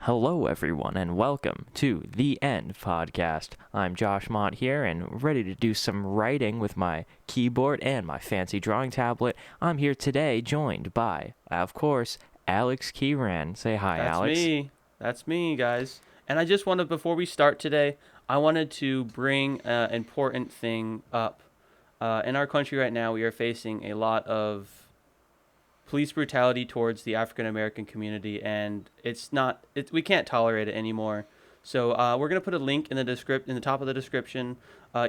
Hello, everyone, and welcome to the End Podcast. I'm Josh Mott here and ready to do some writing with my keyboard and my fancy drawing tablet. I'm here today joined by, of course, Alex Keyran. Say hi, Alex. That's me, guys. And I just wanted, before we start today, I wanted to bring an important thing up. In our country right now, we are facing a lot of police brutality towards the African American community, and we can't tolerate it anymore. So we're gonna put a link in the top of the description.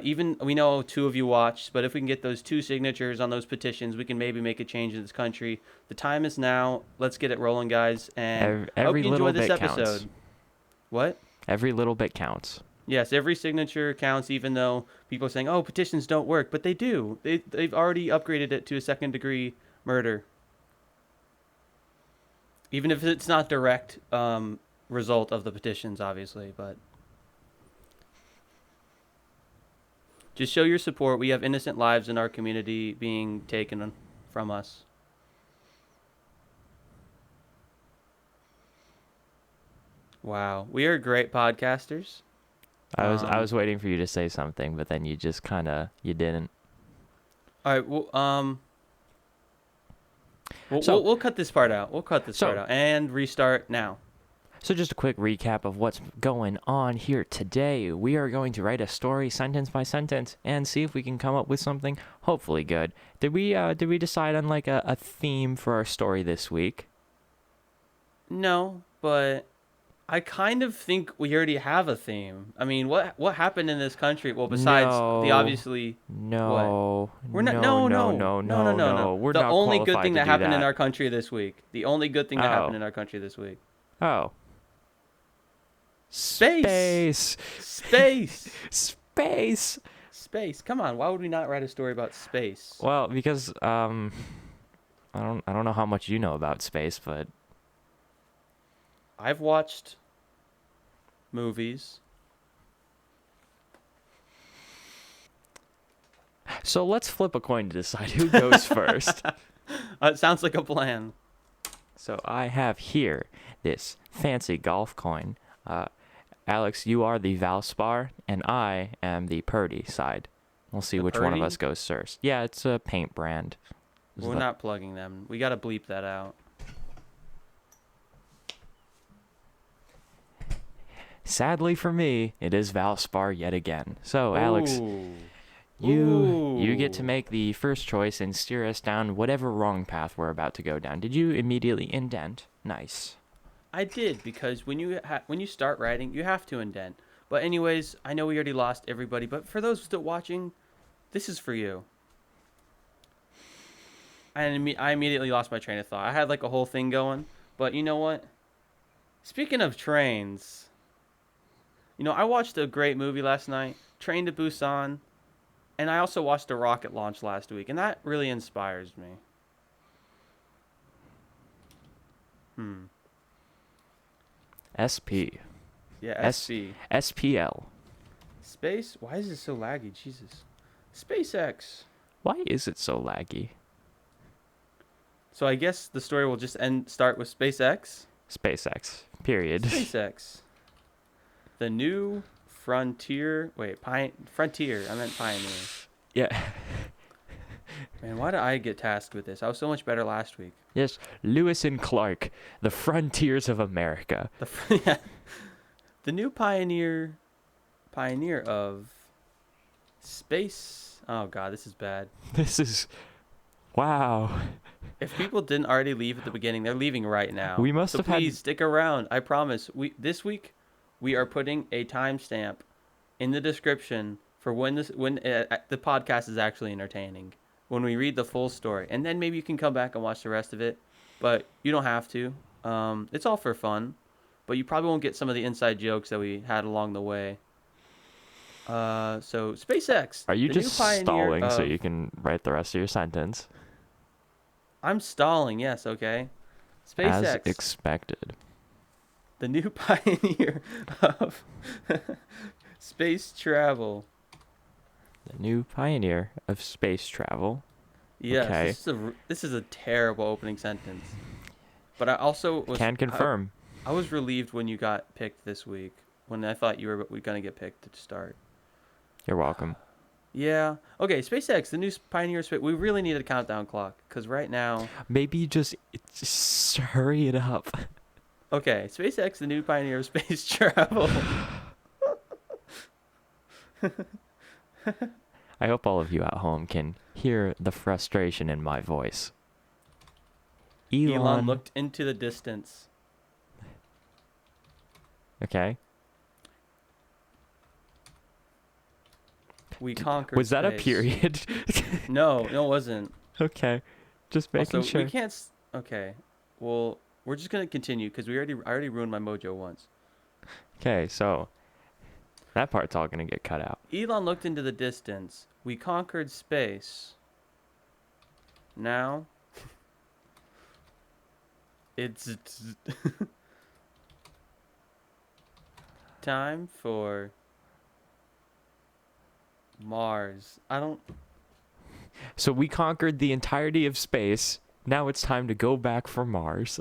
Even we know two of you watched, but if we can get those 2 signatures on those petitions, we can maybe make a change in this country. The time is now. Let's get it rolling, guys. And Every hope you little enjoy this bit episode. counts. What? Every little bit counts. Yes, every signature counts, even though people are saying, "Oh, petitions don't work," but they do. They've already upgraded it to a second-degree murder. Even if it's not direct result of the petitions, obviously, but just show your support. We have innocent lives in our community being taken from us. Wow, we are great podcasters. I was waiting for you to say something, but then you just you didn't. All right, well, we'll cut this part out. We'll cut this part out and restart now. So just a quick recap of what's going on here today. We are going to write a story sentence by sentence and see if we can come up with something hopefully good. Did we decide on like a theme for our story this week? No, but I kind of think we already have a theme. I mean, what happened in this country? Well, besides the obviously no, what? We're not no. We're not the only good qualified thing to that do happened that. in our country this week. The only good thing that happened in our country this week. Oh. Space. Space. Come on, why would we not write a story about space? Well, because I don't know how much you know about space, but I've watched movies. So let's flip a coin to decide who goes first. It sounds like a plan. So I have here this fancy golf coin. Alex, you are the Valspar, and I am the Purdy side. We'll see which one of us goes first. Yeah, it's a paint brand. We're not plugging them. We got to bleep that out. Sadly for me, it is Valspar yet again. So, Alex, you get to make the first choice and steer us down whatever wrong path we're about to go down. Did you immediately indent? Nice. I did, because when you start writing, you have to indent. But anyways, I know we already lost everybody, but for those still watching, this is for you. And I immediately lost my train of thought. I had like a whole thing going, but you know what? Speaking of trains, I watched a great movie last night, Train to Busan, and I also watched a rocket launch last week, and that really inspires me. SP. Yeah, SP. SPL. Space? Why is it so laggy? Jesus. SpaceX. Why is it so laggy? So I guess the story will just start with SpaceX. SpaceX. Period. SpaceX. The new frontier. Wait, frontier. I meant pioneer. Yeah. Man, why did I get tasked with this? I was so much better last week. Yes, Lewis and Clark, the frontiers of America. The new pioneer of space. Oh God, this is bad. Wow. If people didn't already leave at the beginning, they're leaving right now. We must have please stick around. I promise. This week we are putting a timestamp in the description for when the podcast is actually entertaining. When we read the full story, and then maybe you can come back and watch the rest of it, but you don't have to. It's all for fun, but you probably won't get some of the inside jokes that we had along the way. So SpaceX. Are you just stalling so you can write the rest of your sentence? I'm stalling, yes, okay. SpaceX. As expected. The new pioneer of space travel. The new pioneer of space travel. Yes, okay. This is a terrible opening sentence. But I also can confirm. I was relieved when you got picked this week. When I thought you were gonna get picked to start. You're welcome. Yeah. Okay. SpaceX, the new pioneer space. We really need a countdown clock because right now. Maybe just hurry it up. Okay. SpaceX, the new pioneer of space travel. I hope all of you at home can hear the frustration in my voice. Elon Elon. looked into the distance. Okay. We conquered Was that a space. period? No, it wasn't. Okay. Just making Also, sure. we can't. Okay. Well, we're just gonna continue because I already ruined my mojo once. Okay, so that part's all gonna get cut out. Elon looked into the distance. We conquered space. Now, it's time for Mars. I don't. So we conquered the entirety of space. Now it's time to go back for Mars.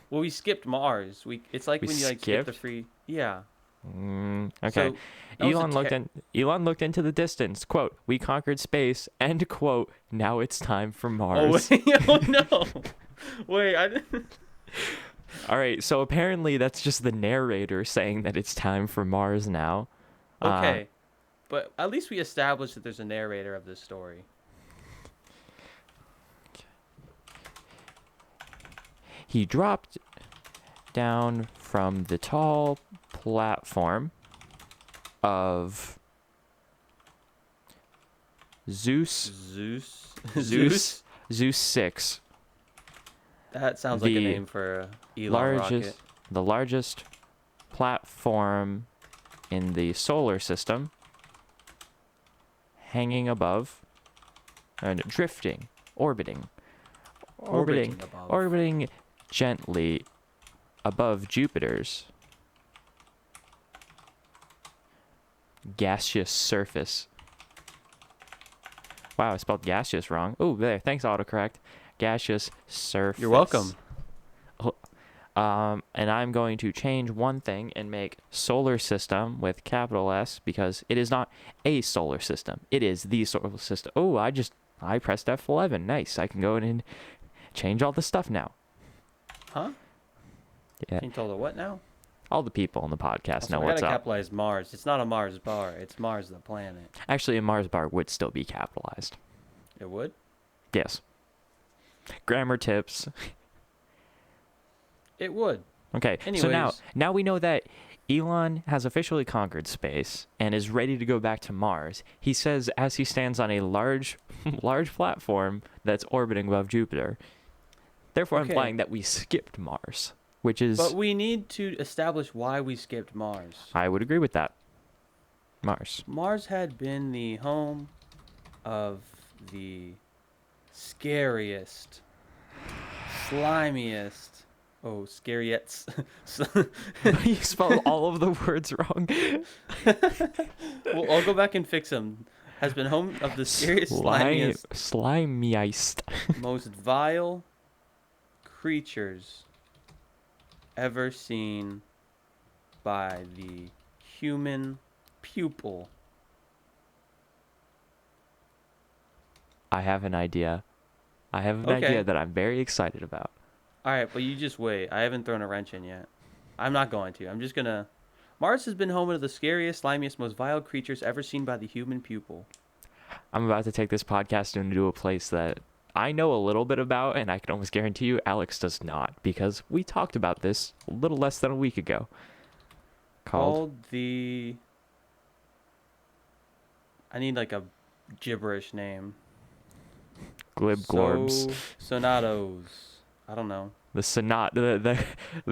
Well, we skipped Mars. It's like We when you like skip the skipped? free. Yeah. Okay. So, that was a Elon looked into the distance. Quote, "We conquered space." End quote. Now it's time for Oh Mars. wait! Oh no! Wait, I didn't. All right. So apparently that's just the narrator saying that it's time for Mars now. Okay, but at least we established that there's a narrator of this story. He dropped down from the tall platform of Zeus Zeus 6, That sounds like a The name for a Elon rocket. the largest platform in the solar system, hanging above and drifting, orbiting Above. gently above Jupiter's gaseous surface. Wow, I spelled gaseous wrong. Oh, there. Thanks, autocorrect. Gaseous surface. You're welcome. And I'm going to change one thing and make solar system with capital S because it is not a solar system. It is the solar system. Oh, I pressed F11. Nice. I can go in and change all the stuff now. Huh? Yeah. Can you tell the what now? All the people on the podcast Also, know we what's gotta up. capitalize Mars. It's not a Mars bar. It's Mars the planet. Actually, a Mars bar would still be capitalized. It would? Yes. Grammar tips. It would. Okay, so Anyways. now we know that Elon has officially conquered space and is ready to go back to Mars. He says as he stands on a large platform that's orbiting above Jupiter. Therefore, Okay. implying that we skipped Mars, which is... But we need to establish why we skipped Mars. I would agree with that. Mars. Mars had been the home of the scariest, slimiest, scariest. You spelled all of the words wrong. Well, I'll go back and fix them. Has been home of the scariest, slimiest, Slimiest. most vile creatures ever seen by the human pupil. I have an idea. I have an Okay. idea that I'm very excited about. All right, but you just wait. I haven't thrown a wrench in yet. I'm not going to. I'm just going to. Mars has been home to the scariest, slimiest, most vile creatures ever seen by the human pupil. I'm about to take this podcast into a place that I know a little bit about, and I can almost guarantee you Alex does not, because we talked about this a little less than a week ago. Called the. I need like a gibberish name. Glib Glorbs. Sonatos. I don't know. The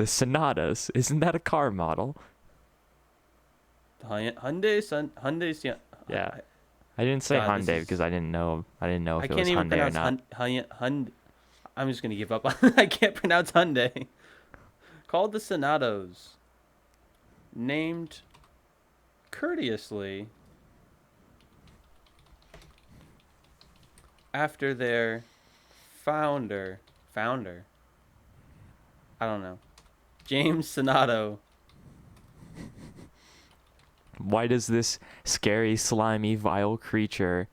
Sonatas. Isn't that a car model? Hyundai. Yeah. I didn't say God, Hyundai because I didn't know if I it was can't even Hyundai or pronounce not. Hyundai. I'm just gonna give up. I can't pronounce Hyundai. Called the Sonatos. Named courteously after their founder. I don't know. James Sonato. Why does this scary, slimy, vile creature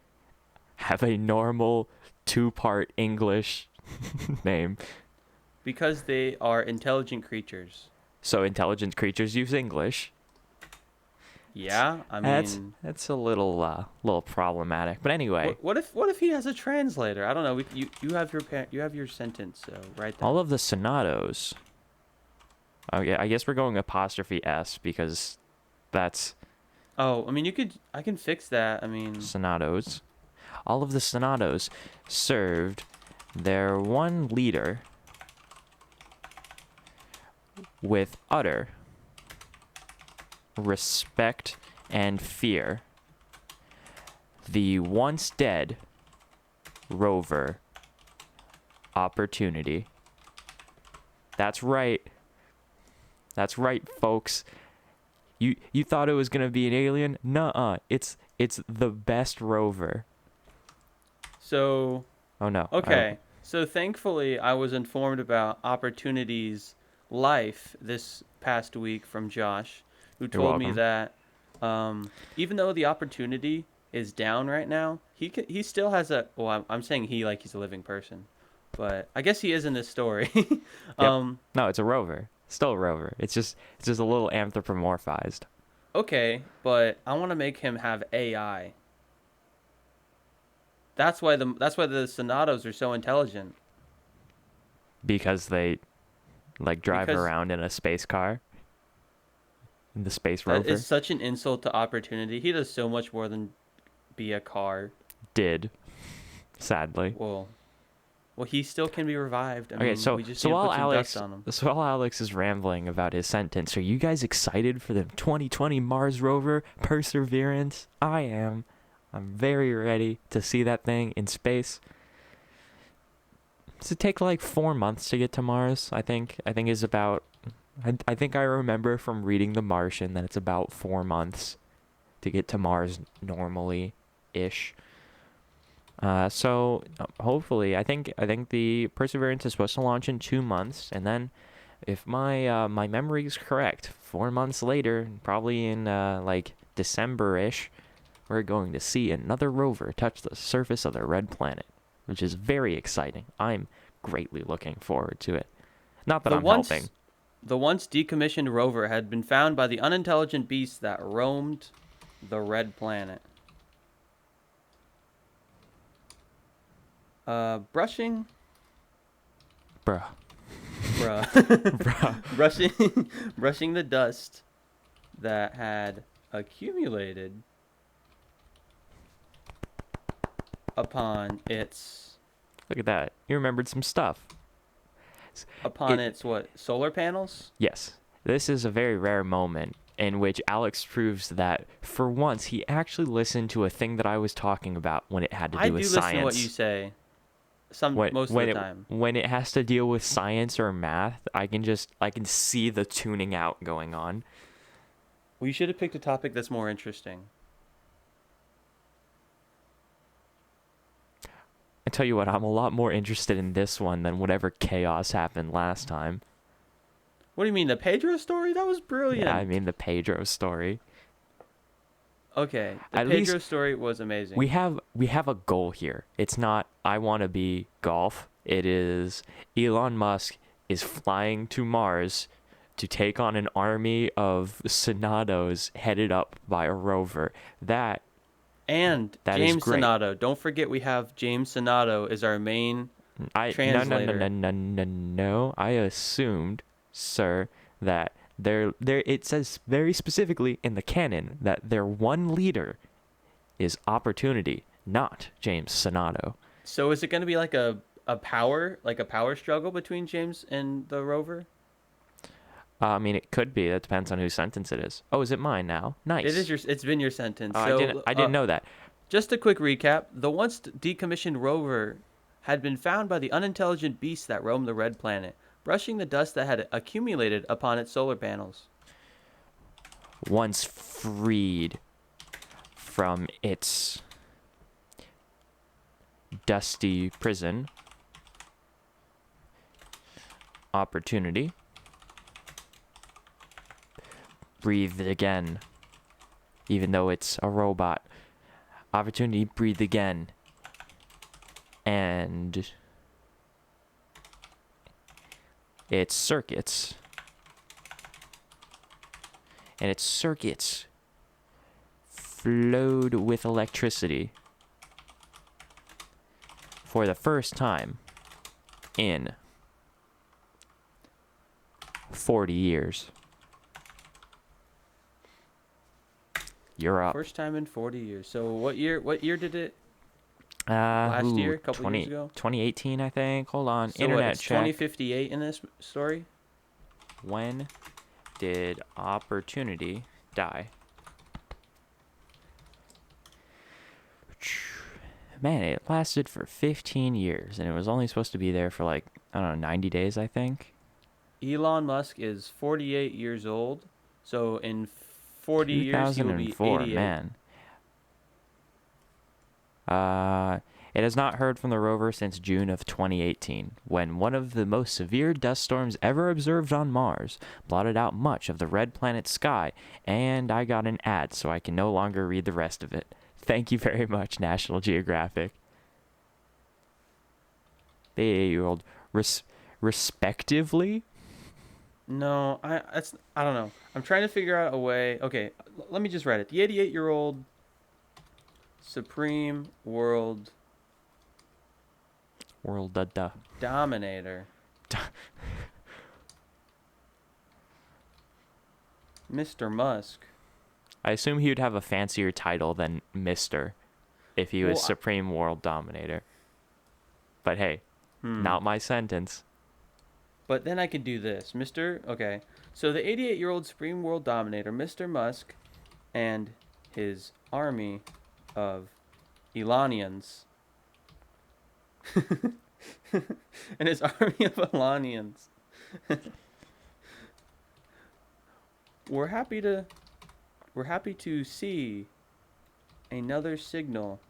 have a normal two-part English name? Because they are intelligent creatures. So intelligent creatures use English. Yeah, I That's mean, that's a little problematic. But anyway, what if he has a translator? I don't know. You have your sentence, so write that. all of the sonatos. Okay, I guess we're going apostrophe S because that's Oh, I mean, I can fix that. I mean, sonatos. All of the sonatos served their one leader with utter respect and fear. The once dead rover Opportunity. That's right. That's right, folks. You thought it was gonna be an alien? Nuh-uh. It's the best rover. so Oh no. okay. So thankfully, I was informed about Opportunity's life this past week from Josh, who told me welcome. that even though the Opportunity is down right now, he still has a. Well, I'm saying he like he's a living person, but I guess he is in this story. Yep. No, it's a rover. Still a rover. It's just a little anthropomorphized. Okay, but I want to make him have AI. That's why the Sonatos are so intelligent. Because they like drive Because around in a space car. In the space that rover. is such an insult to Opportunity. He does so much more than be a car. Did. Sadly. Well, he still can be revived. I Okay, mean, so we just so need to while put some Alex dust on him. so while Alex is rambling about his sentence, are you guys excited for the 2020 Mars rover Perseverance? I am. I'm very ready to see that thing in space. Does it take like 4 months to get to Mars? I think is about. I think I remember from reading The Martian that it's about 4 months to get to Mars normally, ish. So hopefully, I think the Perseverance is supposed to launch in 2 months, and then, if my memory is correct, 4 months later, probably in like December-ish, we're going to see another rover touch the surface of the red planet, which is very exciting. I'm greatly looking forward to it. Not that The I'm once helping. the once decommissioned rover had been found by the unintelligent beasts that roamed the red planet. Brushing, Bruh. bruh, brushing the dust that had accumulated upon its Look at that. You remembered some stuff. what, solar panels? Yes. This is a very rare moment in which Alex proves that, for once, he actually listened to a thing that I was talking about when it had to do I do with listen science. to what you say. Most of the time. When it has to deal with science or math, I can see the tuning out going on. We should have picked a topic that's more interesting. I tell you what, I'm a lot more interested in this one than whatever chaos happened last time. What do you mean, the Pedro story? That was brilliant. Yeah, I mean the Pedro story. Okay, the At Pedro least story was amazing. we have a goal here. It's not I want to be golf. It is Elon Musk is flying to Mars to take on an army of Sonatos headed up by a rover. That And is James great. Sonato. Don't forget we have James Sonato as our main translator. No. I assumed, sir, that there it says very specifically in the canon that their one leader is Opportunity, not James Sonato. So is it going to be like a power struggle between James and the rover? I mean, it could be. It depends on whose sentence it is. Oh, is it mine now? Nice. It's been your sentence. Oh, So I didn't know that. Just a quick recap. The once decommissioned rover had been found by the unintelligent beasts that roamed the red planet, brushing the dust that had accumulated upon its solar panels. Once freed from its dusty prison, Opportunity breathe again, even though it's a robot. Opportunity, breathe again. And its circuits. And its circuits flowed with electricity for the first time in 40 years. You're up. First time in 40 years. So what year did it? Last year? A couple years ago? 2018, I think. Hold on. So Internet it's check. 2058 in this story? When did Opportunity die? Man, it lasted for 15 years, and it was only supposed to be there for like, I don't know, 90 days, I think. Elon Musk is 48 years old. So in 40 years, he will be 88. Man. It has not heard from the rover since June of 2018, when one of the most severe dust storms ever observed on Mars blotted out much of the red planet's sky, and I got an ad, so I can no longer read the rest of it. Thank you very much, National Geographic. The 88-year-old, respectively? No, I don't know. I'm trying to figure out a way. Okay, let me just write it. The 88-year-old Supreme World Dominator. Mr. Musk. I assume he would have a fancier title than Mr. if he was Supreme World Dominator. But hey, not my sentence. But then I could do this. Okay. So the 88-year-old Supreme World Dominator, Mr. Musk, and his army of Elonians. And his army of Elonians. We're happy to see another signal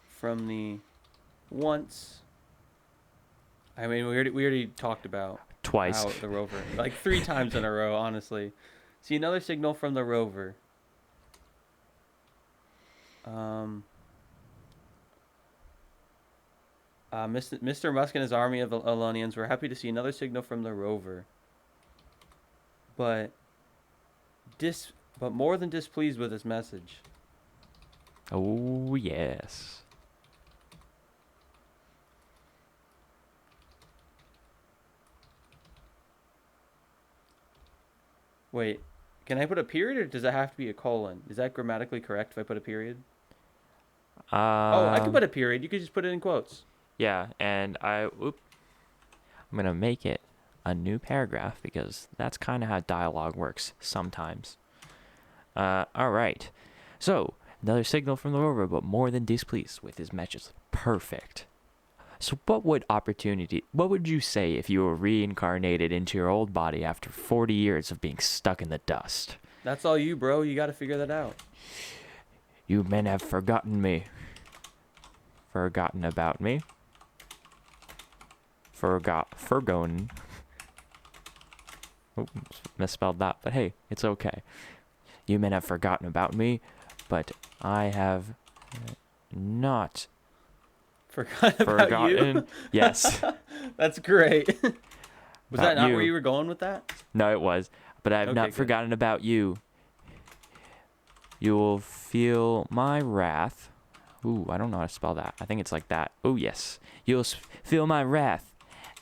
from the once. I mean, we already talked about twice the rover, like 3 times in a row. Honestly, see another signal from the rover. Mr. Musk and his army of Elonians were happy to see another signal from the rover, but more than displeased with his message. Oh yes. Wait, can I put a period, or does that have to be a colon? Is that grammatically correct if I put a period? I could put a period. You could just put it in quotes. Yeah, and I'm going to make it a new paragraph because that's kind of how dialogue works sometimes. All right. So, another signal from the rover, but more than displeased with his message. Perfect. So what would you say if you were reincarnated into your old body after 40 years of being stuck in the dust? That's all you, bro. You got to figure that out. You men have forgotten me. Forgotten about me. Forgotten. Oh, misspelled that, but hey, it's okay. You men have forgotten about me, but I have not forgotten. You? Yes. That's great. Was that not you. Where you were going with that? No, it was. But I have not forgotten about you. You will feel my wrath. Ooh, I don't know how to spell that. I think it's like that. Oh, yes. You'll feel my wrath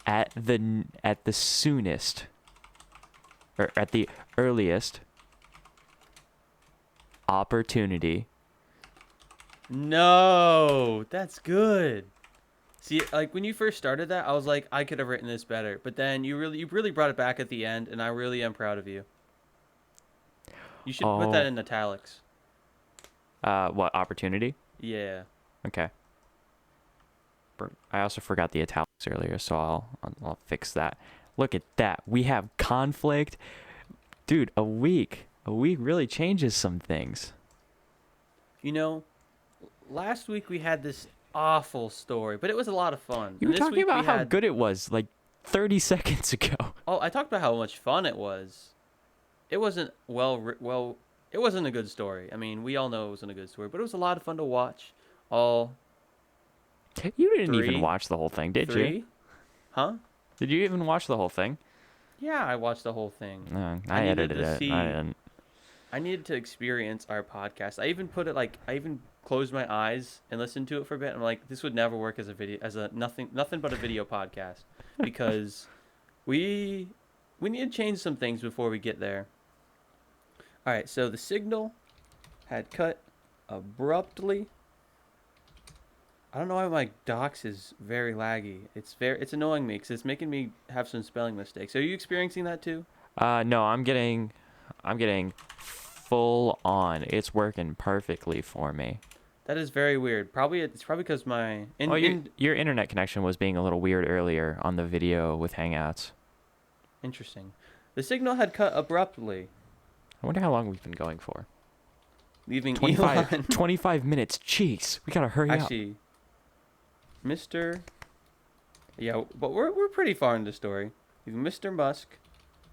at the soonest, or at the earliest opportunity. No, that's good. See, like when you first started that, I was like, I could have written this better. But then you really brought it back at the end, and I really am proud of you. You should put that in italics. What, opportunity? Yeah. Okay. I also forgot the italics earlier, so I'll fix that. Look at that. We have conflict. Dude, a week really changes some things. You know, last week we had this awful story, but it was a lot of fun. You were talking about how good it was like 30 seconds ago. Oh, I talked about how much fun it was. it wasn't well. It wasn't a good story. I mean, we all know it wasn't a good story, but it was a lot of fun to watch. All You didn't even three, watch the whole thing, did you? three, huh? Did you even watch the whole thing? Yeah, I watched the whole thing. No, I I needed edited to it. I see. didn't. I needed to experience our podcast. I even put it like I even closed my eyes and listened to it for a bit. I'm like, this would never work as a video, as a nothing but a video podcast, because we we need to change some things before we get there. All right, so the signal had cut abruptly. I don't know why my docs is very laggy. It's annoying me because it's making me have some spelling mistakes. Are you experiencing that too? No, I'm getting full on. It's working perfectly for me. That is very weird. It's probably because my Your internet connection was being a little weird earlier on the video with Hangouts. interesting. The signal had cut abruptly, I wonder how long we've been going for. leaving 25, Elon. 25 minutes. Jeez, we gotta hurry up. Actually, Mr. Yeah, but we're pretty far in the story. Leaving Mr. Musk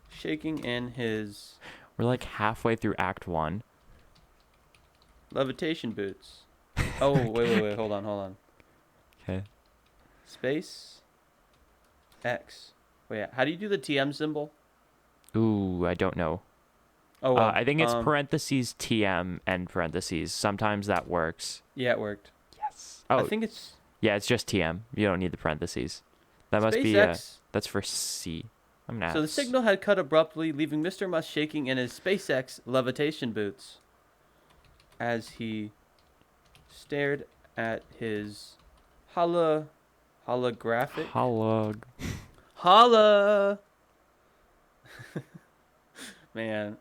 shaking in his We're like halfway through Act 1. levitation boots. Oh, wait, hold on. Okay. Space X. Wait, how do you do the TM symbol? Ooh, I don't know. Oh, well, I think it's parentheses TM and parentheses. Sometimes that works. yeah, it worked. Yes. Oh, I think it's yeah, it's just TM. You don't need the parentheses. That must be, SpaceX. that's for C. I'm not. So the signal had cut abruptly, leaving Mr. Musk shaking in his SpaceX levitation boots as he stared at his holographic holla. Man,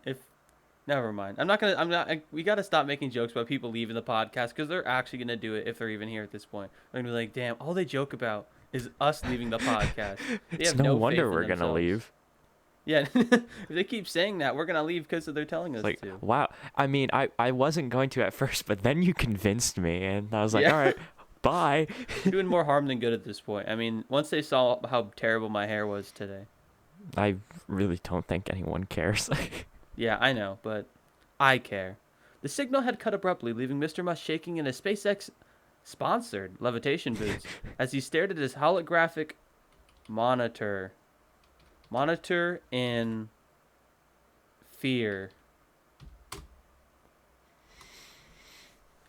never mind. I'm not. We got to stop making jokes about people leaving the podcast because they're actually gonna do it if they're even here at this point. They're gonna be like, "Damn, all they joke about is us leaving the podcast." They It's have no no wonder faith in we're gonna themselves. leave. Yeah, if they keep saying that, we're gonna leave because they're telling us Like, to. wow. I mean, I wasn't going to at first, but then you convinced me, and I was like, Yeah. all right, bye. We're doing more harm than good at this point. I mean, once they saw how terrible my hair was today. I really don't think anyone cares. Yeah, I know, but I care. The signal had cut abruptly, leaving Mr. Musk shaking in his SpaceX sponsored levitation boots as he stared at his holographic monitor. Monitor in fear.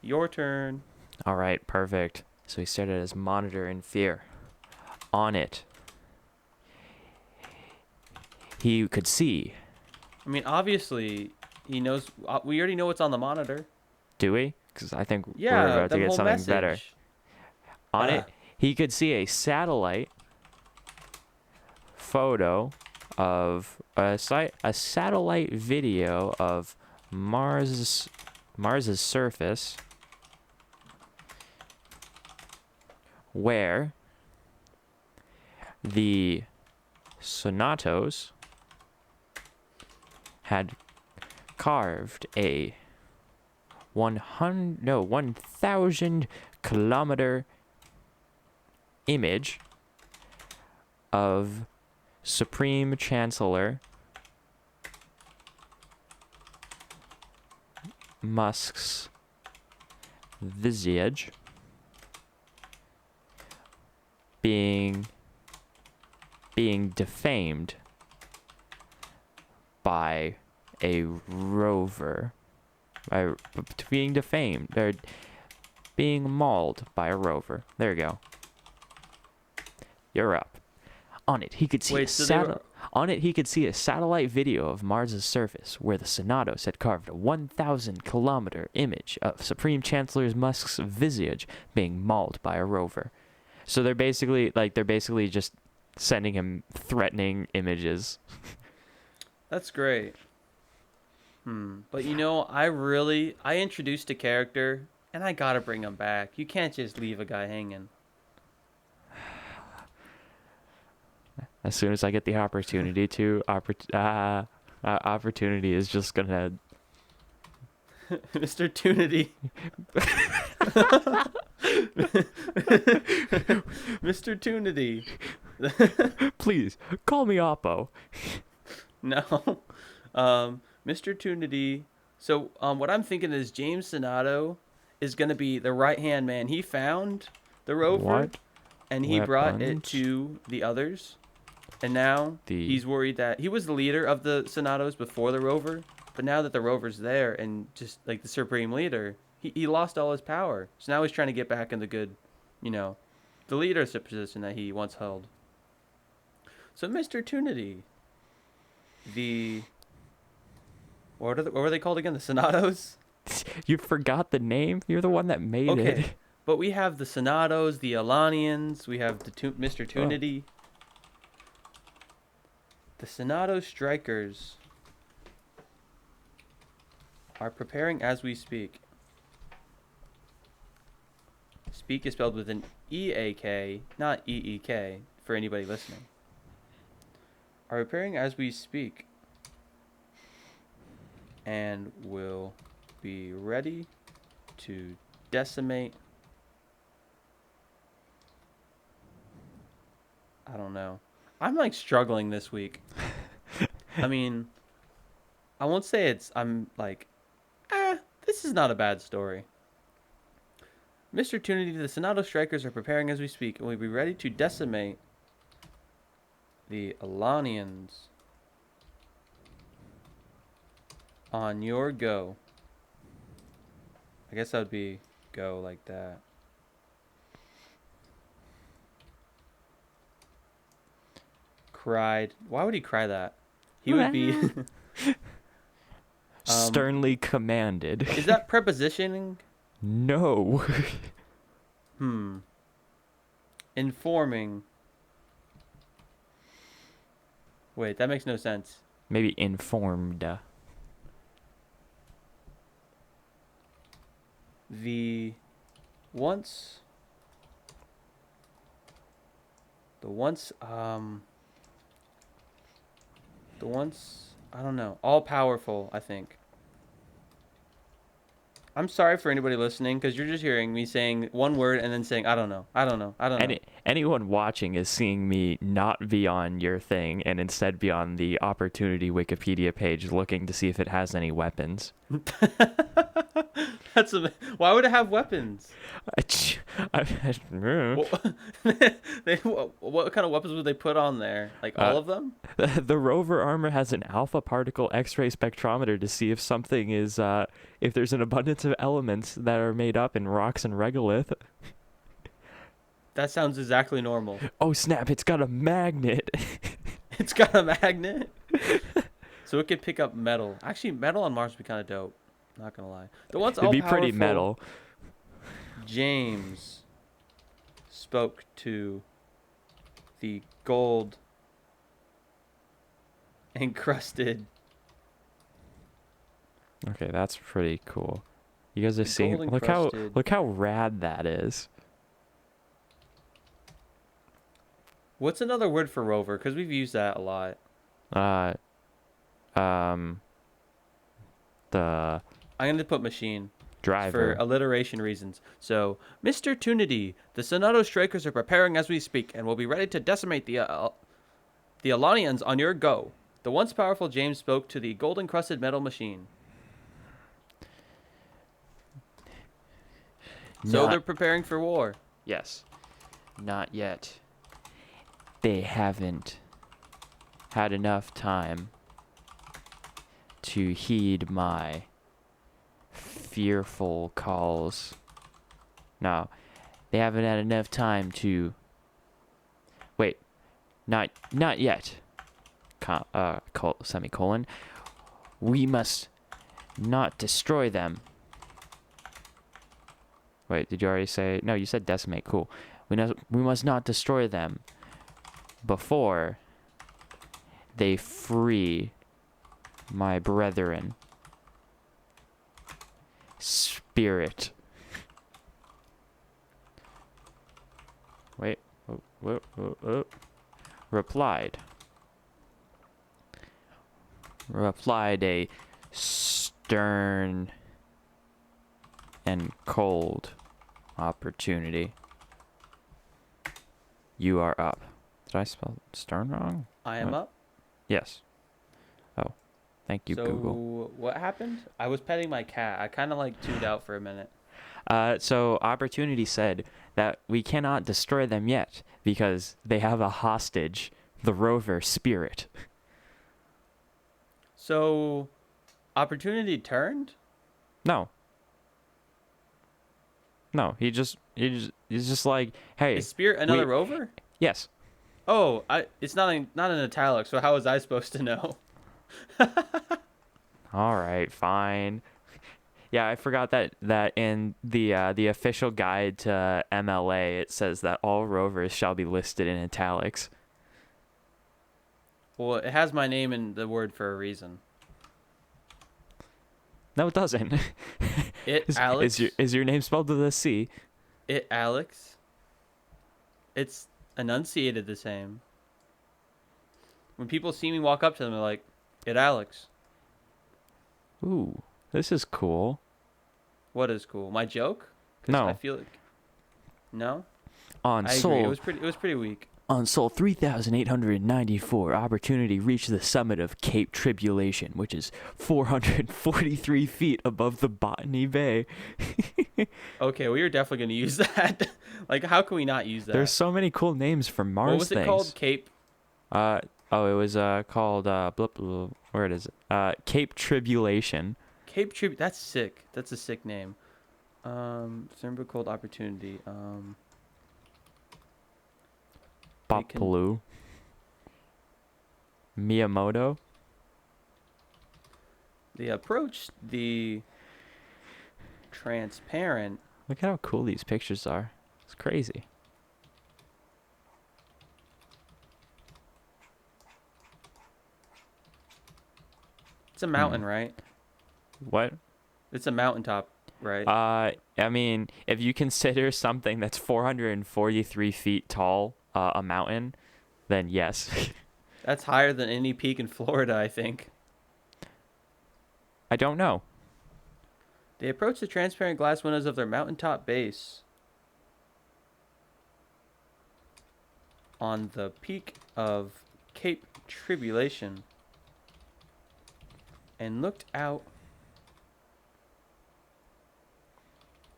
Your turn. All right, perfect. So he stared at his monitor in fear. On it, he could see. I mean, obviously, he knows. We already know what's on the monitor. Do we? Because I think Yeah, we're about to the get whole something message. better. On it, he could see a satellite photo of a satellite video of Mars's surface, where the Sonatos had carved a 1,000 kilometer image of Supreme Chancellor Musk's visage being defamed by a rover. Being defamed. They're being mauled by a rover. There you go. You're up. On it, he could see On it, he could see a satellite video of Mars's surface where the Sonatos had carved a 1,000 kilometer image of Supreme Chancellor Musk's visage being mauled by a rover. So they're basically just sending him threatening images. That's great. But I introduced a character and I gotta bring him back. You can't just leave a guy hanging. As soon as I get the opportunity to, opportunity is just gonna... Mr. Tunity. Mr. Tunity. Please, call me Oppo. No. Mr. Tunity. So what I'm thinking is James Sonato is going to be the right-hand man. He found the rover, What? and he brought it Weapons? to the others. And now he's worried that he was the leader of the Sonatos before the rover, but now that the rover's there and just like the supreme leader, he lost all his power. So now he's trying to get back in the good, the leadership position that he once held. So Mr. Tunity, the what were they called again? The Sonatos? You forgot the name? You're the one that made Okay, it. but we have the Sonatos, the Elonians, we have the Mr. Tunity. The Sonato strikers are preparing as we speak. Speak is spelled with an E-A-K, not E-E-K, for anybody listening. Are preparing as we speak and will be ready to decimate. I don't know. I'm like struggling this week. I mean, I won't say I'm like, this is not a bad story. Mr. Tunity, the Sonato strikers are preparing as we speak and will be ready to decimate the Elonians on your go. I guess that would be go like that. Cried. Why would he cry that? He would be Sternly commanded. Is that prepositioning? No. Informing. Wait, that makes no sense. Maybe informed. The once I don't know, all powerful, I think. I'm sorry for anybody listening because you're just hearing me saying one word and then saying I don't know. Anyone watching is seeing me not be on your thing and instead be on the Opportunity Wikipedia page looking to see if it has any weapons. Why would it have weapons? Well, What kind of weapons would they put on there? Like all of them? the rover armor has an alpha particle X-ray spectrometer to see if something is, if there's an abundance of elements that are made up in rocks and regolith. That sounds exactly normal. Oh snap! It's got a magnet. It's got a magnet, so it could pick up metal. Actually, metal on Mars would be kind of dope. Not gonna lie. The one's all It'd be pretty metal. James spoke to the gold encrusted. Okay, that's pretty cool. You guys are The seeing. gold Look how rad that is. What's another word for rover? Because we've used that a lot. The I'm going to put machine. driver. For alliteration reasons. So, Mr. Tunity, the Sonato strikers are preparing as we speak and will be ready to decimate the Elonians on your go. The once powerful James spoke to the gold-encrusted metal machine. So they're preparing for war. Yes. Not yet. They haven't had enough time to heed my fearful calls. No, they haven't had enough time to. Wait, not yet. Semicolon. We must not destroy them. Wait, did you already say? No, you said decimate. Cool. We must not destroy them before they free my brethren. Spirit. Wait. Replied a stern and cold opportunity. You are up. Did I spell stern wrong? I am up. Yes. Oh. Thank you, Google. So what happened? I was petting my cat. I kind of like tuned out for a minute. So Opportunity said that we cannot destroy them yet because they have a hostage, the rover Spirit. So Opportunity turned? No. No, he's just like, hey, Is Spirit another rover? yes. Oh, it's not in italics. So how was I supposed to know? All right, fine. Yeah, I forgot that in the official guide to MLA it says that all rovers shall be listed in italics. Well, it has my name in the word for a reason. No, it doesn't. Alex. Is your name spelled with a C? Alex. It's enunciated the same. When people see me walk up to them, they're like, "It Alex." Ooh, this is cool. What is cool? My joke? 'Cause No. I feel like no. On I agree. Sol, It was pretty weak. On Sol 3894, Opportunity reached the summit of Cape Tribulation, which is 443 feet above the Botany Bay. Okay, well, you're definitely gonna use that. Like, how can we not use that? There's so many cool names for Mars What was things. it called? Cape. It was called where it is? Cape Tribulation. Cape Tribute. That's sick. That's a sick name. Remember called Opportunity. Papalu. Miyamoto. They approached the transparent. Look at how cool these pictures are. It's crazy. It's a mountain, right? What? It's a mountaintop, right? I mean, if you consider something that's 443 feet tall a mountain, then yes. That's higher than any peak in Florida, I think. I don't know. They approached the transparent glass windows of their mountaintop base on the peak of Cape Tribulation and looked out.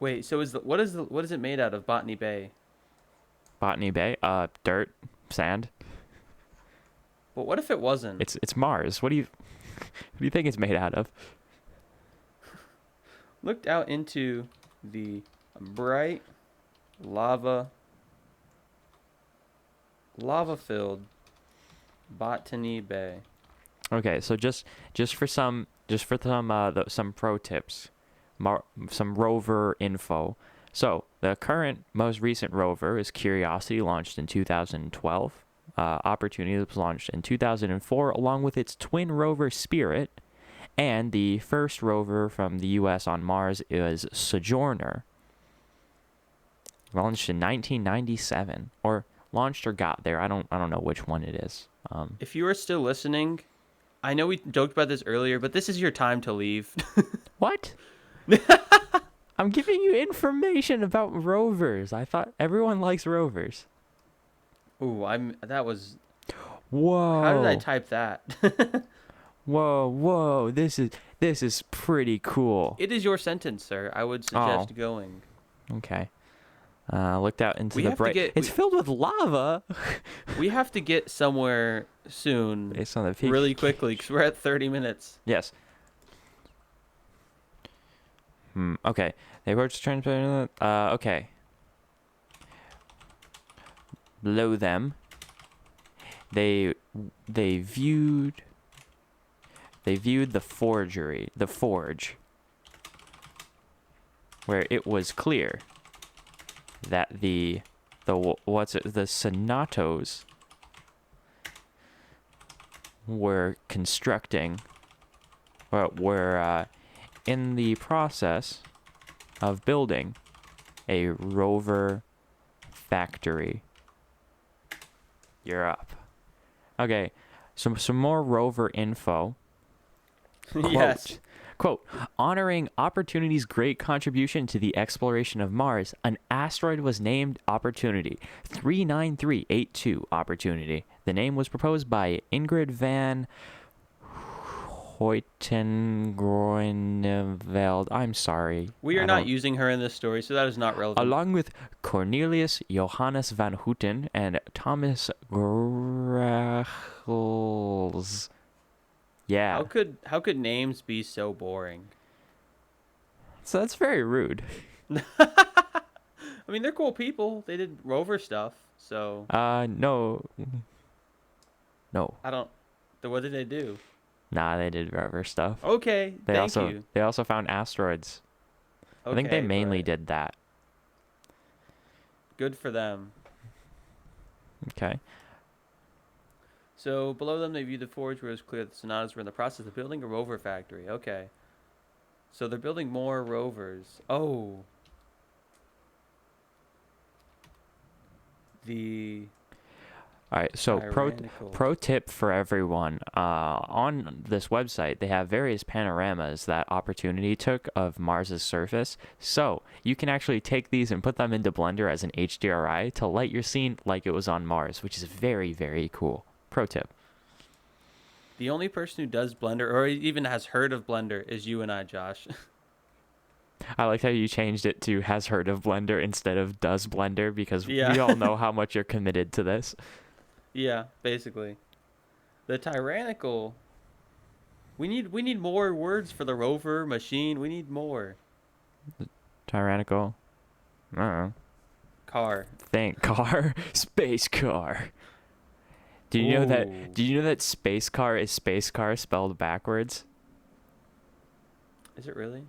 Wait, so what is it made out of? Botany Bay. Botany Bay? Dirt, sand. But what if it wasn't? It's Mars. What do you think it's made out of? Looked out into the bright lava-filled Botany Bay. Okay, so just for some pro tips, some rover info. So the current most recent rover is Curiosity, launched in 2012. Opportunity was launched in 2004, along with its twin rover Spirit, and the first rover from the U.S. on Mars is Sojourner, launched in 1997, or launched or got there. I don't know which one it is. If you are still listening, I know we joked about this earlier, but this is your time to leave. What? I'm giving you information about rovers. I thought everyone likes rovers. Ooh, that was. Whoa. How did I type that? Whoa. This is pretty cool. It is your sentence, sir. I would suggest going. Okay. Looked out into the bright. It's filled with lava. We have to get somewhere soon. Based on the peak. Really quickly, because we're at 30 minutes. Yes. Okay. They approached transparent. Okay. Below them, they viewed the forge, where it was clear that the Sonatos were constructing, or were in the process of building a rover factory. You're up. Okay, some more rover info. Yes. Quote, honoring Opportunity's great contribution to the exploration of Mars, an asteroid was named Opportunity, 39382 Opportunity. The name was proposed by Ingrid van 𝑛𝑔. I'm sorry. We are I not don't. using her in this story, so that is not relevant. Along with Cornelius Johannes van Houten and Thomas Grachels. Yeah. How could names be so boring? So that's very rude. I mean, they're cool people. They did rover stuff, so No. No. I don't. What did they do? Nah, they did rover stuff. Okay, thank you. They also found asteroids. Okay, I think they mainly but did that. good for them. Okay. So below them, they viewed the forge where it was clear that the Sonatas were in the process of building a rover factory. Okay. So they're building more rovers. Oh. All right, so Tyrannical. pro tip for everyone. On this website, they have various panoramas that Opportunity took of Mars's surface. So you can actually take these and put them into Blender as an HDRI to light your scene like it was on Mars, which is very, very cool. Pro tip. The only person who does Blender, or even has heard of Blender, is you and I, Josh. I like how you changed it to has heard of Blender instead of does Blender because Yeah. we all know how much you're committed to this. Yeah, basically. The tyrannical. We need more words for the rover machine. We need more. Tyrannical. I don't know. Car. Think car. Space car. Do you know that? Ooh. Do you know that space car is space car spelled backwards? Is it really?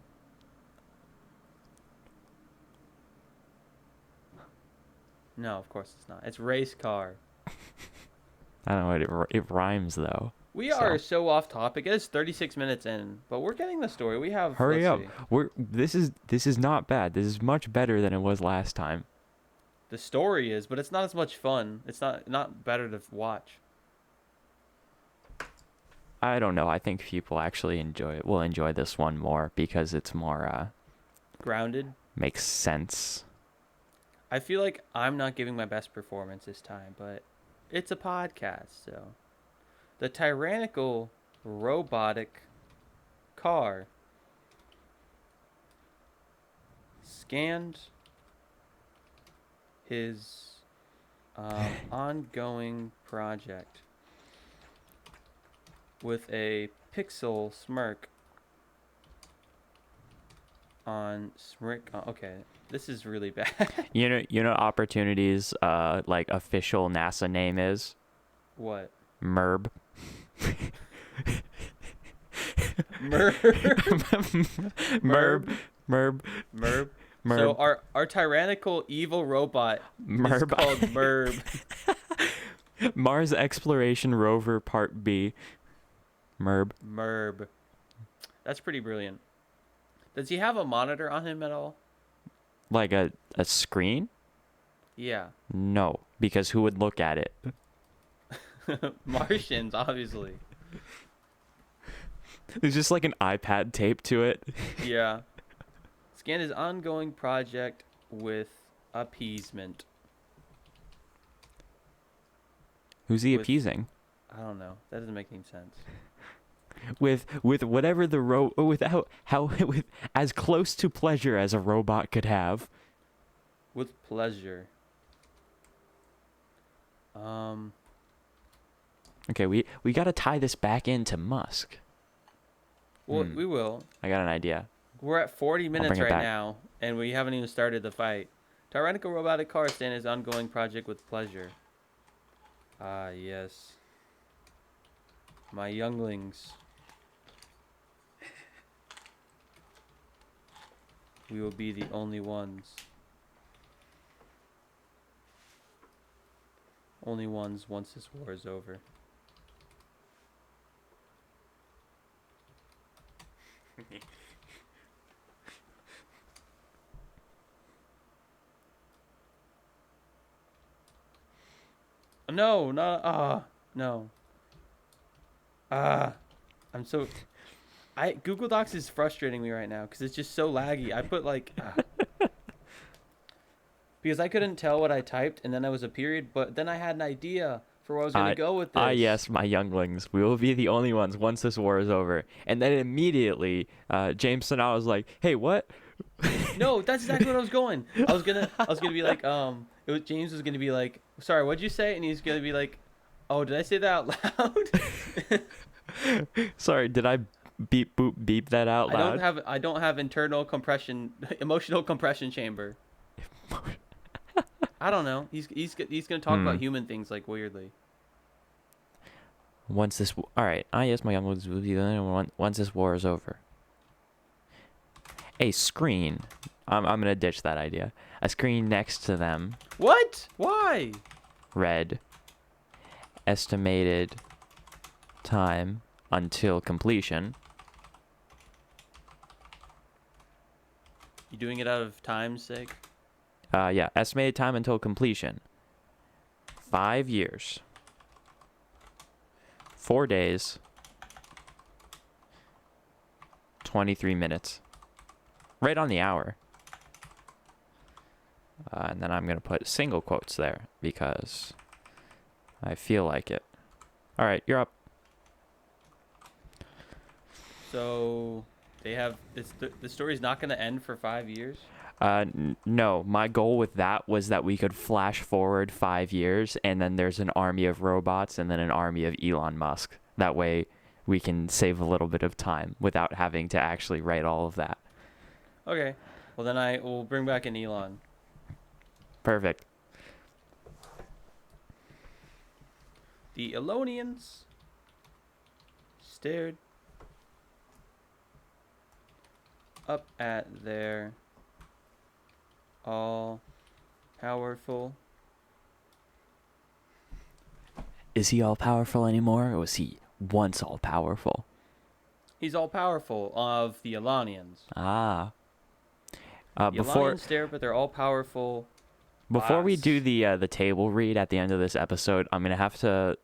No, of course it's not. It's race car. I don't know. It rhymes though. We So. are so off topic. It is 36 minutes in, but we're getting the story. We have. Hurry up. See. This is not bad. This is much better than it was last time. The story is, but it's not as much fun. It's not better to watch. I don't know. I think people actually will enjoy this one more because it's more Grounded. makes sense. I feel like I'm not giving my best performance this time, but it's a podcast, so. The tyrannical robotic car scanned his ongoing project with a pixel smirk on smirk. Okay, this is really bad. You know Opportunity's like official NASA name is What? MERB. Merb. MERB. Merb. So our tyrannical evil robot is called Merb. Mars Exploration Rover Part B. MERB. Merb. That's pretty brilliant. Does he have a monitor on him at all? Like a screen? Yeah. No, because who would look at it? Martians, obviously. There's just like an iPad taped to it. Yeah. Scan his ongoing project with appeasement. Who's he With- appeasing? I don't know. That doesn't make any sense. With whatever the without how with as close to pleasure as a robot could have. With pleasure. Okay, we got to tie this back into Musk. Well, we will. I got an idea. We're at 40 minutes bring it right back. now, and we haven't even started the fight. Tyrannical robotic car stand his ongoing project with pleasure. Ah, yes. My younglings. We will be the only ones. Only ones once this war is over. No, no, no. I'm so. Google Docs is frustrating me right now because it's just so laggy. I put like. Because I couldn't tell what I typed, and then there was a period, but then I had an idea for where I was gonna go with this. Yes, my younglings, we will be the only ones once this war is over. And then immediately, James Sanaa was like, "Hey, what?" No, that's exactly what I was going. I was gonna be like, James was gonna be like, sorry, what'd you say? And he's gonna be like, oh, did I say that out loud? Sorry, did I beep boop beep that out loud? I don't have emotional compression chamber. I don't know. He's gonna talk about human things like weirdly. All right. Yes, my younglings will be the only one once this war is over. A screen. I'm gonna ditch that idea. A screen next to them. What? Why? Read. Estimated time until completion. You doing it out of time's sake? Yeah. Estimated time until completion. 5 years. 4 days. 23 minutes. Right on the hour. And then I'm going to put single quotes there because I feel like it. All right, you're up. So they have this. The story's not going to end for 5 years. No, my goal with that was that we could flash forward 5 years and then there's an army of robots and then an army of Elon Musk. That way we can save a little bit of time without having to actually write all of that. Okay. Well, then I will bring back an Elon. Perfect. The Elonians stared up at their all-powerful. Is he all-powerful anymore, or was he once all-powerful? He's all-powerful of the Elonians. Ah. The Before Elonians stare up at their all-powerful Before we boss. do the table read at the end of this episode, I'm going to have to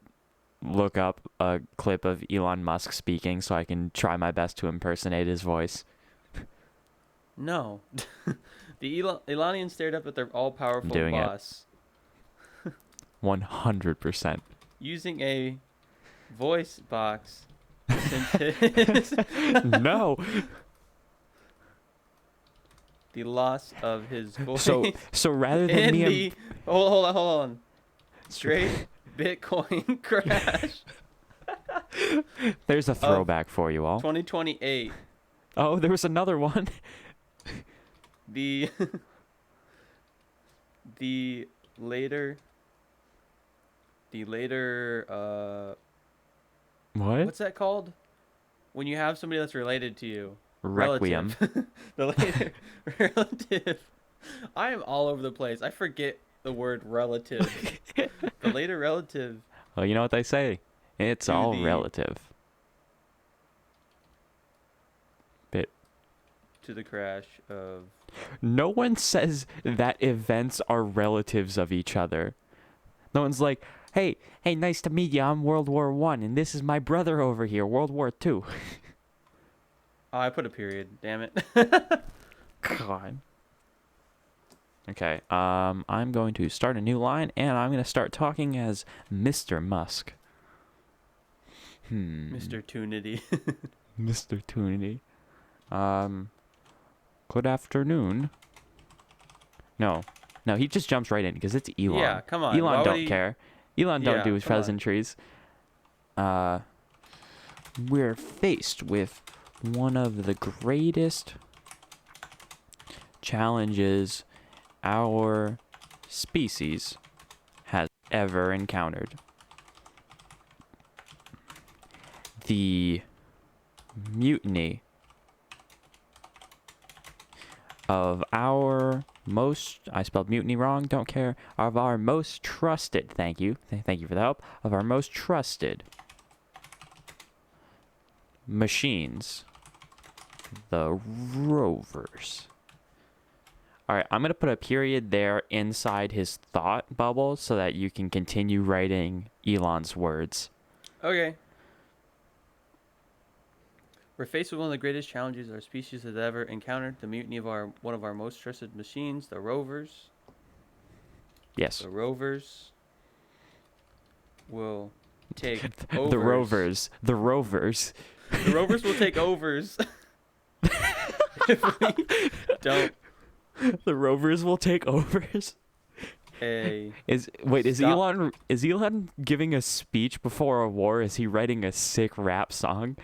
look up a clip of Elon Musk speaking so I can try my best to impersonate his voice. No. The Elonians stared up at their all-powerful Doing it. boss. 100%. Using a voice box since No. the loss of his voice. So rather than in me the hold on. Straight Bitcoin crash. There's a throwback for you all. 2028. Oh, there was another one. The later What? what's that called? When you have somebody that's related to you. Requiem. Relative. The later relative. I am all over the place. I forget the word relative. The later relative. Well, you know what they say. It's all relative. Bit. To the crash of. No one says that events are relatives of each other. No one's like, hey, nice to meet you. I'm World War I, and this is my brother over here, World War II. Oh, I put a period. Damn it. God. Okay, I'm going to start a new line, and I'm going to start talking as Mr. Musk. Mr. Tunity. Mr. Tunity. Good afternoon. No, he just jumps right in because it's Elon. Yeah, come on. Elon don't care. Elon don't do his come on. pleasantries. We're faced with one of the greatest challenges our species has ever encountered. The mutiny of our most, I spelled mutiny wrong, don't care, of our most trusted, thank you for the help, of our most trusted machines, the rovers. All right, I'm going to put a period there inside his thought bubble so that you can continue writing Elon's words. Okay. We're faced with one of the greatest challenges our species has ever encountered, the mutiny of one of our most trusted machines, the rovers. Yes. The rovers will take overs. The Rovers. The Rovers. The Rovers will take overs. If we don't. The Rovers will take overs. Is Stop. Elon giving a speech before a war? Is he writing a sick rap song?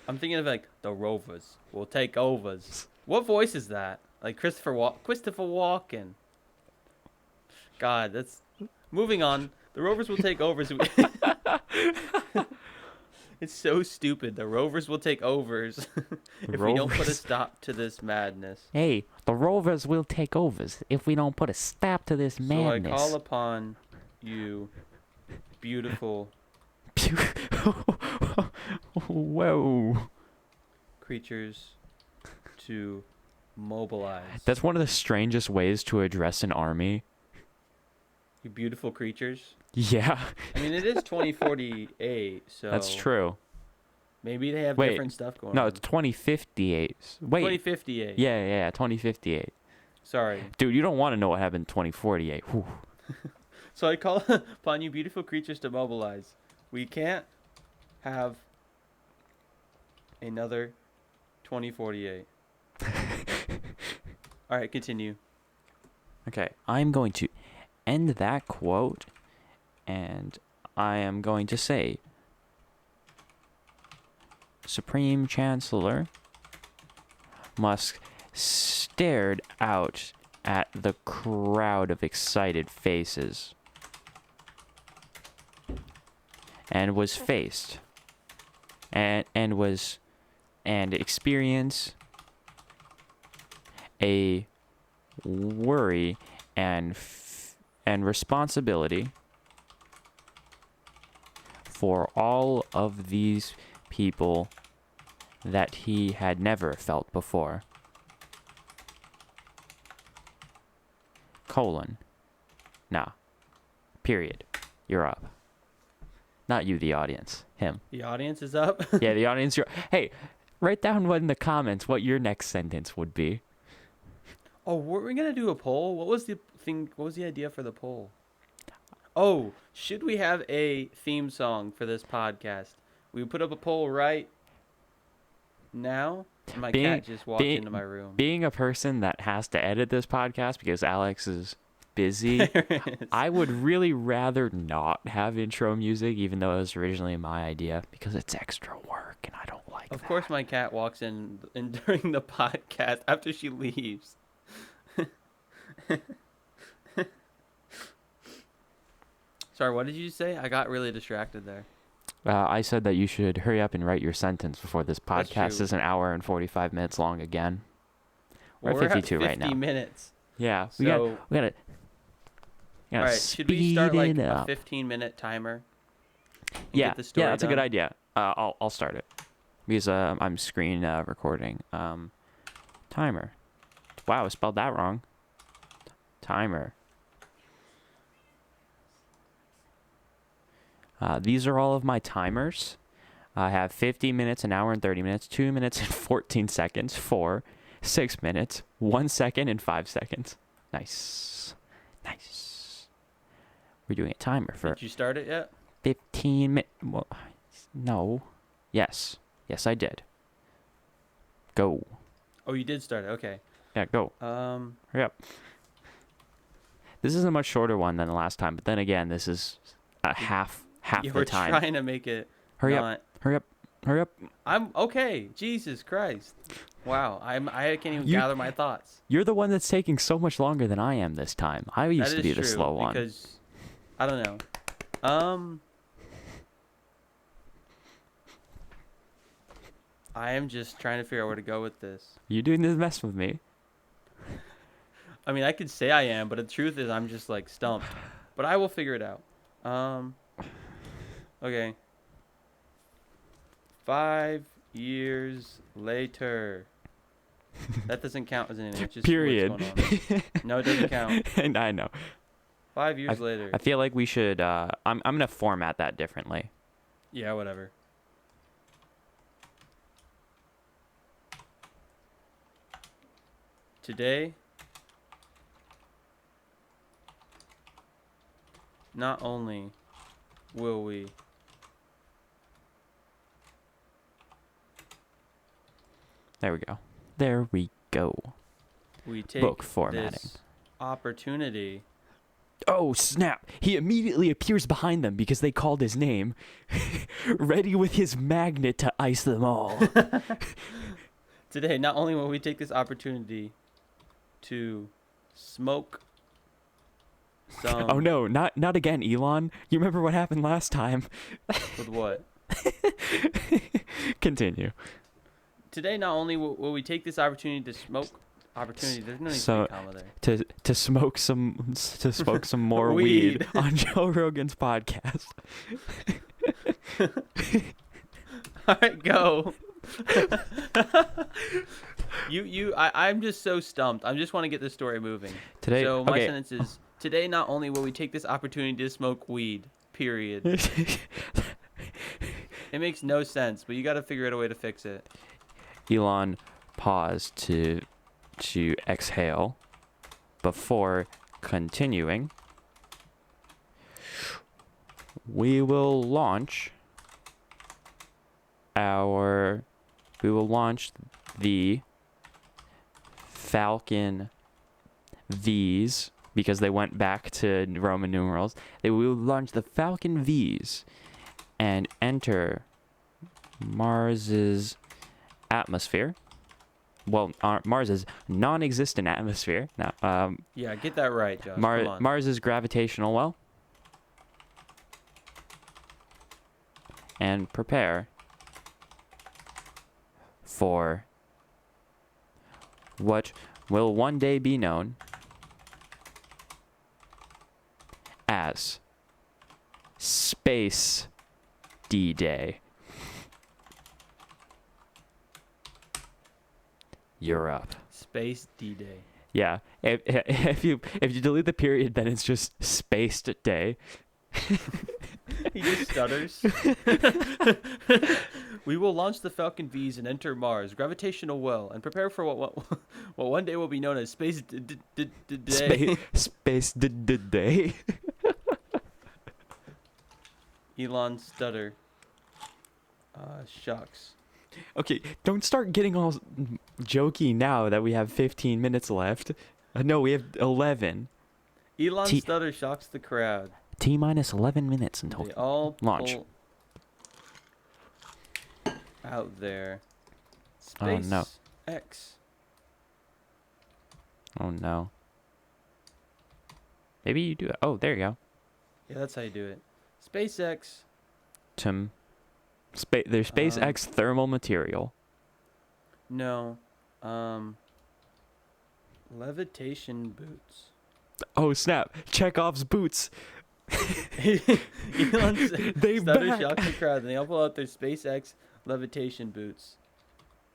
I'm thinking of like the Rovers will take overs. What voice is that? Like Christopher Walken. God, that's moving on. The Rovers will take overs. It's so stupid. The Rovers will take overs if we don't put a stop to this madness. Hey, the Rovers will take overs if we don't put a stop to this madness. So I call upon you, beautiful Whoa. creatures, to mobilize. That's one of the strangest ways to address an army. You beautiful creatures. Yeah. I mean, it is 2048, so That's true. maybe they have Wait, different stuff going No, on. it's 2058. Wait. 2058. Yeah, 2058. Sorry. Dude, you don't want to know what happened in 2048. Whew. So I call upon you, beautiful creatures, to mobilize. We can't have another 2048. All right, continue. Okay, I'm going to end that quote, and I am going to say, Supreme Chancellor Musk stared out at the crowd of excited faces and was faced and experience a worry and responsibility for all of these people that he had never felt before. Colon. Nah. Period. You're up. Not you, the audience. Him. The audience is up. Yeah, the audience. Hey, write down in the comments what your next sentence would be. Oh, were we gonna do a poll? What was the thing? What was the idea for the poll? Oh, should we have a theme song for this podcast? We put up a poll right now. And my cat just walked into my room. Being a person that has to edit this podcast because Alex is busy, I would really rather not have intro music, even though it was originally my idea, because it's extra work and I don't like that. Of course, my cat walks in during the podcast after she leaves. Sorry, what did you say? I got really distracted there. I said that you should hurry up and write your sentence before this That's podcast true. is an hour and 45 minutes long again. Well, We're at 52 right now. 50 minutes. Yeah, we So, gotta all right, should we speed start like it a up. 15-minute timer? and Yeah, get the story that's a good done? idea. I'll start it because I'm screen recording. Timer. Wow, I spelled that wrong. Timer. These are all of my timers. I have 50 minutes, an hour and 30 minutes, 2 minutes and 14 seconds, 4, 6 minutes, 1 second, and 5 seconds. Nice. Nice. We're doing a timer for Did you start it yet? 15 minutes. Well, no. Yes. Yes, I did. Go. Oh, you did start it. Okay. Yeah, go. Hurry up. This is a much shorter one than the last time, but then again, this is half you the were time. trying to make it. Hurry not... up. Hurry up. Hurry up. I'm okay. Jesus Christ. Wow. I can't even gather my thoughts. You're the one that's taking so much longer than I am this time. I used That to be is the true, slow one. Because I don't know. I am just trying to figure out where to go with this. You doing this mess with me? I mean, I could say I am, but the truth is I'm just like stumped. But I will figure it out. Okay. 5 years later. That doesn't count as anything. It's just Period. what's going on. No, it doesn't count. And I know. 5 years later. I feel like we should. I'm gonna format that differently. Yeah, whatever. Today not only will we There we go. There we go. take Book formatting. this opportunity. Oh, snap. He immediately appears behind them because they called his name, ready with his magnet to ice them all. Today, not only will we take this opportunity to smoke some... Oh, no, not again, Elon. You remember what happened last time. With what? Continue. Today, not only will we take this opportunity to smoke... Opportunity, there's no need So, to be a comma there. To smoke some more weed on Joe Rogan's podcast. All right, go. I'm just so stumped. I just want to get this story moving. Today, So my okay. sentence is, today not only will we take this opportunity to smoke weed, period. It makes no sense, but you got to figure out a way to fix it. Elon paused to exhale before continuing. We will launch the Falcon V's because they went back to Roman numerals. They will launch the Falcon V's and enter Mars's atmosphere. Well, Mars's non-existent atmosphere. Now, Yeah, get that right, Josh. Come on. Mars's gravitational well. And prepare for what will one day be known as Space D-Day. You're up. Space D-Day. Yeah. If you delete the period, then it's just spaced day. He just stutters. We will launch the Falcon V's and enter Mars gravitational well and prepare for what one day will be known as Space Day. Space day. Elon stutter. Shucks. Okay, don't start getting all jokey now that we have 15 minutes left. No, we have 11. Elon stutter shocks the crowd. T-minus 11 minutes until They all launch. pull out there. Oh, Space no. X. Oh, no. Maybe you do it. Oh, there you go. Yeah, that's how you do it. SpaceX. There's SpaceX thermal material. No. Levitation boots. Oh, snap. Chekhov's boots. Elon They stutter back. shocks the crowd, and they all pull out their SpaceX levitation boots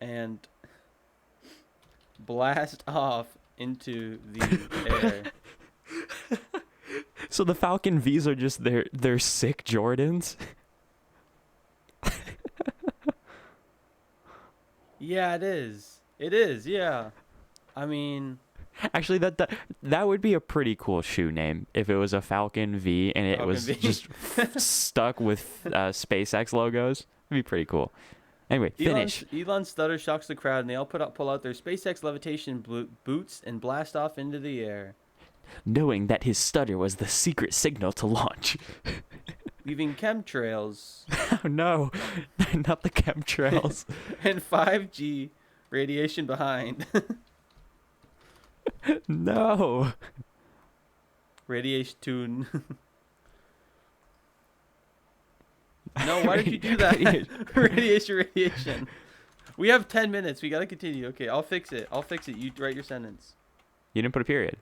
and blast off into the air. So the Falcon V's are just their sick Jordans. Yeah, it is. It is, yeah. I mean... Actually, that would be a pretty cool shoe name if it was a Falcon V and it Falcon was V. just stuck with SpaceX logos. It'd be pretty cool. Anyway, finish. Elon stutter shocks the crowd, and they all pull out their SpaceX levitation boots and blast off into the air. Knowing that his stutter was the secret signal to launch. Leaving chemtrails Oh no, not the chemtrails. and 5G radiation behind. No. Radiation. No, why did you do that? Radiation. We have 10 minutes. We got to continue. Okay, I'll fix it. You write your sentence. You didn't put a period.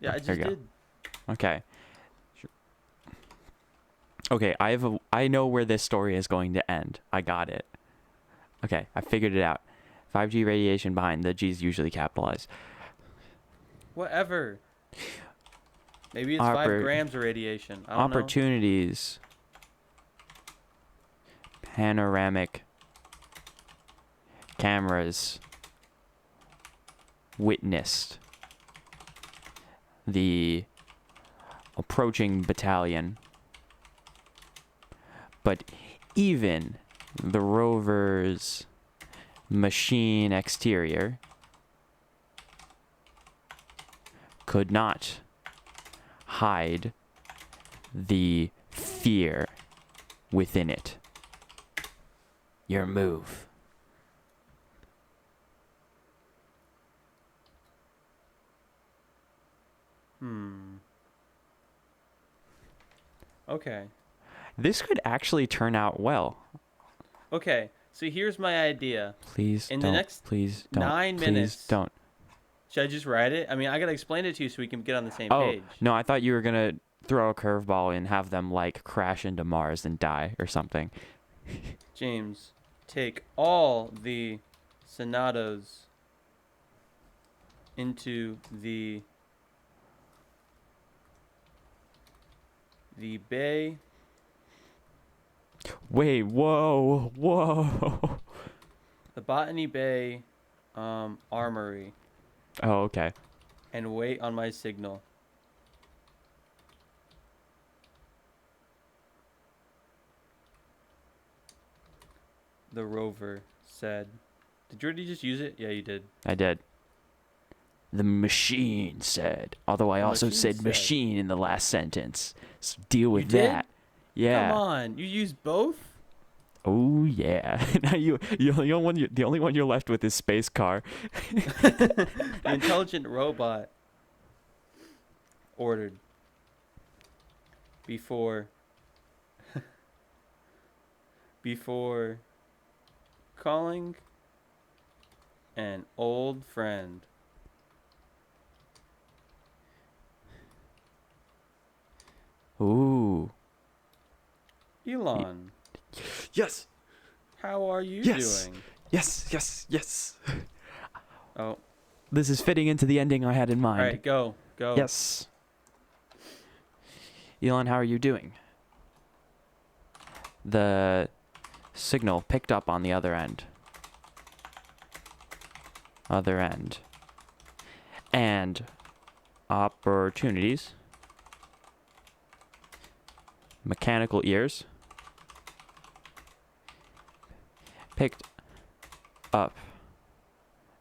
Yeah, I There just you go. did. Okay. Okay, I know where this story is going to end. I got it. Okay, I figured it out. 5G radiation behind. The G's usually capitalized. Whatever. Maybe it's 5 grams of radiation. I don't know. Opportunities. Panoramic cameras witnessed the approaching battalion. But even the rover's machine exterior could not hide the fear within it. Your move. Okay. This could actually turn out well. Okay. So here's my idea. Please In don't. the next Please don't. 9 Please minutes. don't. Should I just write it? I mean, I gotta explain it to you so we can get on the same Oh, page. no, I thought you were going to throw a curveball and have them, like, crash into Mars and die or something. James, take all the sonatas into the bay. Wait, whoa, whoa. The Botany Bay armory Oh, okay. and wait on my signal. The rover said. Did you already just use it? Yeah, you did. I did. The machine said. Although I also Machine said said. machine in the last sentence. So deal with did? that. Yeah. Come on, you used both? Oh yeah. Now the only one you're left with is space car. The intelligent robot ordered before calling an old friend. Ooh. Elon, Yes. how are you Yes. doing? Yes. Yes. Yes. Oh, This is fitting into the ending I had in all mind. right, go. Yes. Elon, how are you doing? The signal picked up on the other end. And opportunities. Mechanical ears. Picked up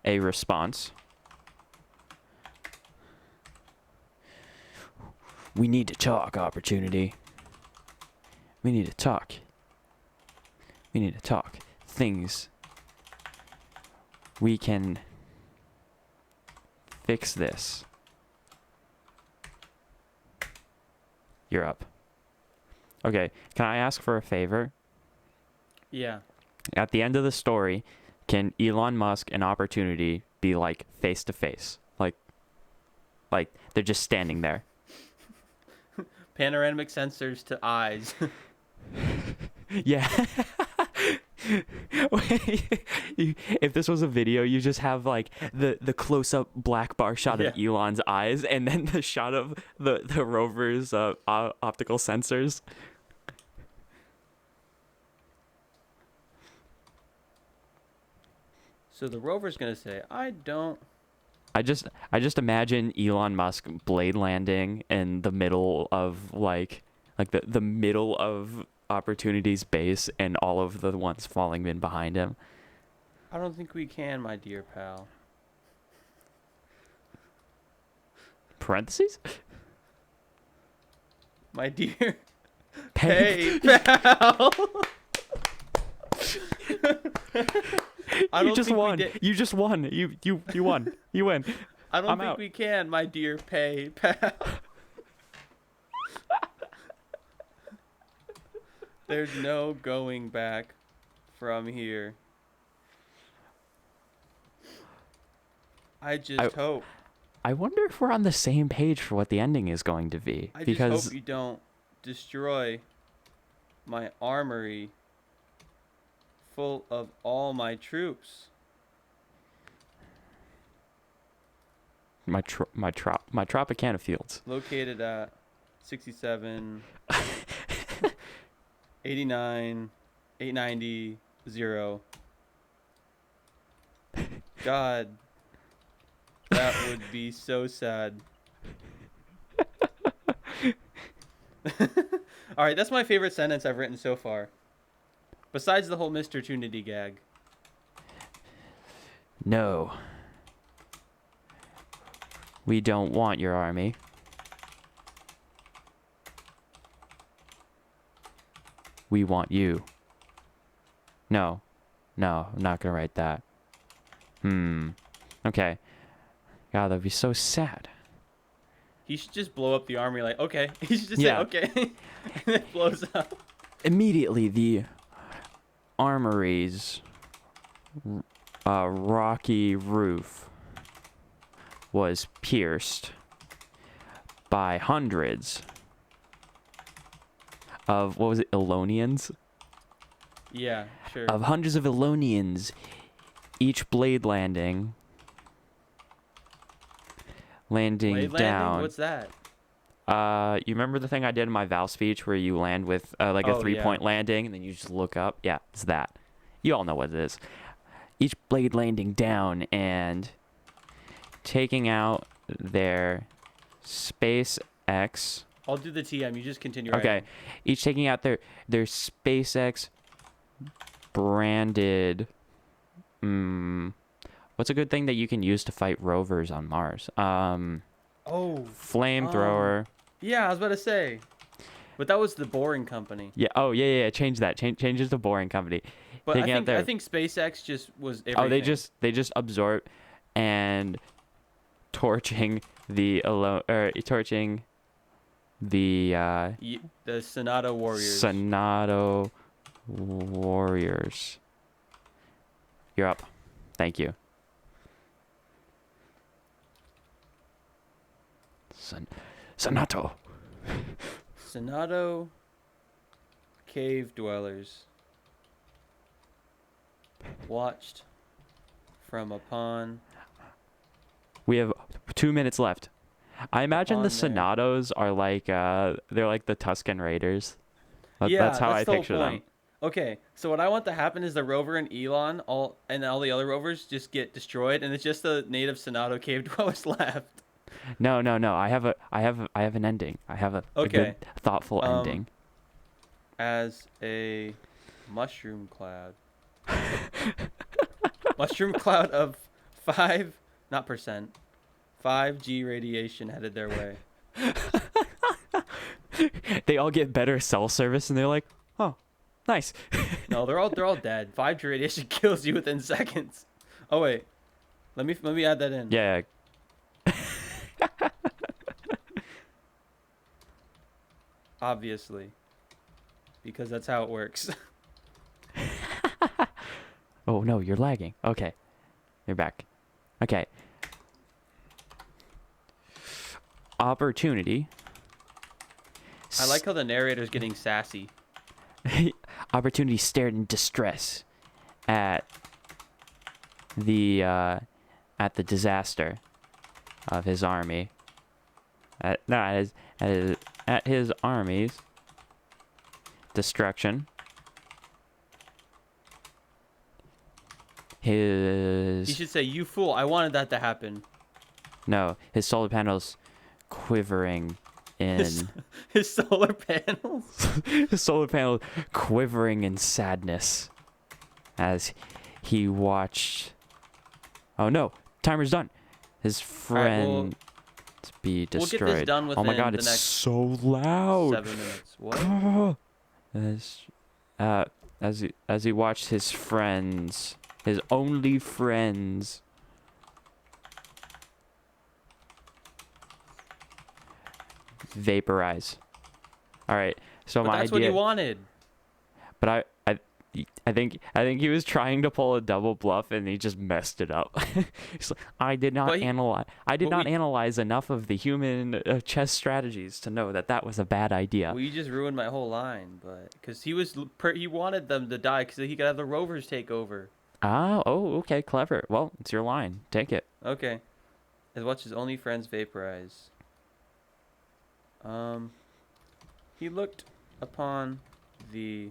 a response. We need to talk, opportunity. We need to talk. We need to talk. Things. We can fix this. You're up. Okay, can I ask for a favor? Yeah. At the end of the story, can Elon Musk and Opportunity be like face to face? Like they're just standing there. Panoramic sensors to eyes. Yeah. If this was a video, you just have like the close up black bar shot of Elon's eyes and then the shot of the rover's optical sensors. So the rover's gonna say, I just imagine Elon Musk blade landing in the middle of like the middle of Opportunity's base and all of the ones falling in behind him. don't think we can, my dear pal. Parentheses? My dear Pay. pal. You just won. You just won. You won. You win. I don't I'm think out. we can, my dear pal. There's no going back from here. I just hope. I wonder if we're on the same page for what the ending is going to be. I because just hope you don't destroy my armory full of all my troops. my Tropicana fields. Located at 67, 89, 890, 0. God, that would be so sad. All right, that's my favorite sentence I've written so far. Besides the whole Mr. Trinity gag. No. We don't want your army. We want you. No. No, I'm not gonna write that. Okay. God, that'd be so sad. He should just blow up the army like, okay. He should just Yeah. say, okay. And it blows up. Immediately, the armory's rocky roof was pierced by hundreds of, what was it, Elonians? Yeah, sure. Of hundreds of Elonians, each blade landing Blade down. landing? What's that? You remember the thing I did in my Val speech where you land with like a Oh, 3-point yeah. landing and then you just look up? Yeah, it's that. You all know what it is. Each blade landing down and taking out their SpaceX. I'll do the TM. You just continue Okay, writing. each taking out their SpaceX branded. What's a good thing that you can use to fight rovers on Mars? Oh. Flamethrower. Yeah, I was about to say. But that was the Boring Company. Yeah. Oh, yeah. Change that. Change it to Boring Company. But Taking out I think SpaceX just was everything. Oh, they just absorb and torching the torching the The Sonato Warriors. Sonato Warriors. You're up. Thank you. Sonato. Sonato cave dwellers watched from upon. We have 2 minutes left. I imagine the On there. Sonatos are like they're like the Tuscan Raiders. Yeah, That's how I the whole picture them. point. Okay, so what I want to happen is the rover and Elon and all the other rovers just get destroyed, and it's just the native Sonato cave dwellers left. No. I have an ending. I have a Okay. good, thoughtful ending. As a mushroom cloud. Mushroom cloud of 5G radiation headed their way. They all get better cell service, and they're like, "Oh, nice." No, they're all dead. 5G radiation kills you within seconds. Oh wait, let me add that in. Yeah. Obviously, because that's how it works. Oh no, you're lagging. Okay, you're back. Okay. Opportunity. I like how the narrator's getting sassy. Opportunity stared in distress at the disaster of his army. At his army's destruction. You should say, "You fool! I wanted that to happen." His solar panels quivering in His solar panels. his solar panel quivering in sadness as he watched. Oh no, timer's done. His friend be destroyed. We'll get this done Oh my within god, the it's next so loud. 7 minutes. What? As he watched his friends, his only friends, vaporize. All right, so But my that's idea. what he wanted. But I think he was trying to pull a double bluff and he just messed it up. He's like, I did not analyze enough of the human chess strategies to know that was a bad idea. Well, you just ruined my whole line, but because he wanted them to die because he could have the rovers take over. Oh, okay, clever. Well, it's your line. Take it. Okay. As watch his only friends vaporize. He looked upon the.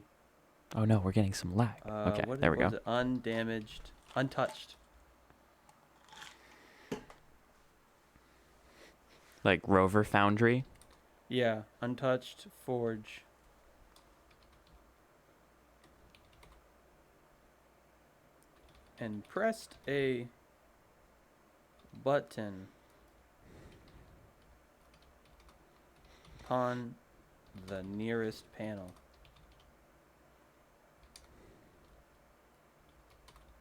Oh no, we're getting some lag. Okay, there we go. What was it? Undamaged, untouched. Like Rover Foundry. Yeah, untouched forge. And pressed a button upon the nearest panel.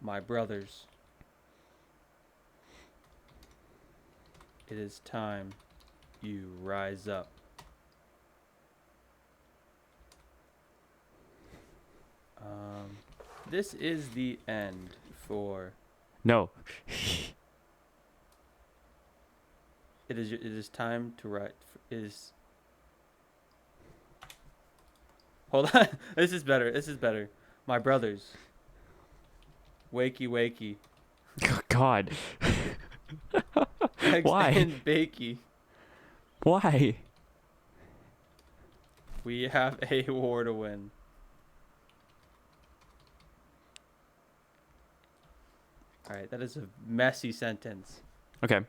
My brothers, it is time you rise up. This is the end for. No. It is time to write. Is. Hold on. This is better. This is better. My brothers. Wakey wakey. God. Eggs Why? and bakey. Why? We have a war to win. All right, that is a messy sentence. Okay.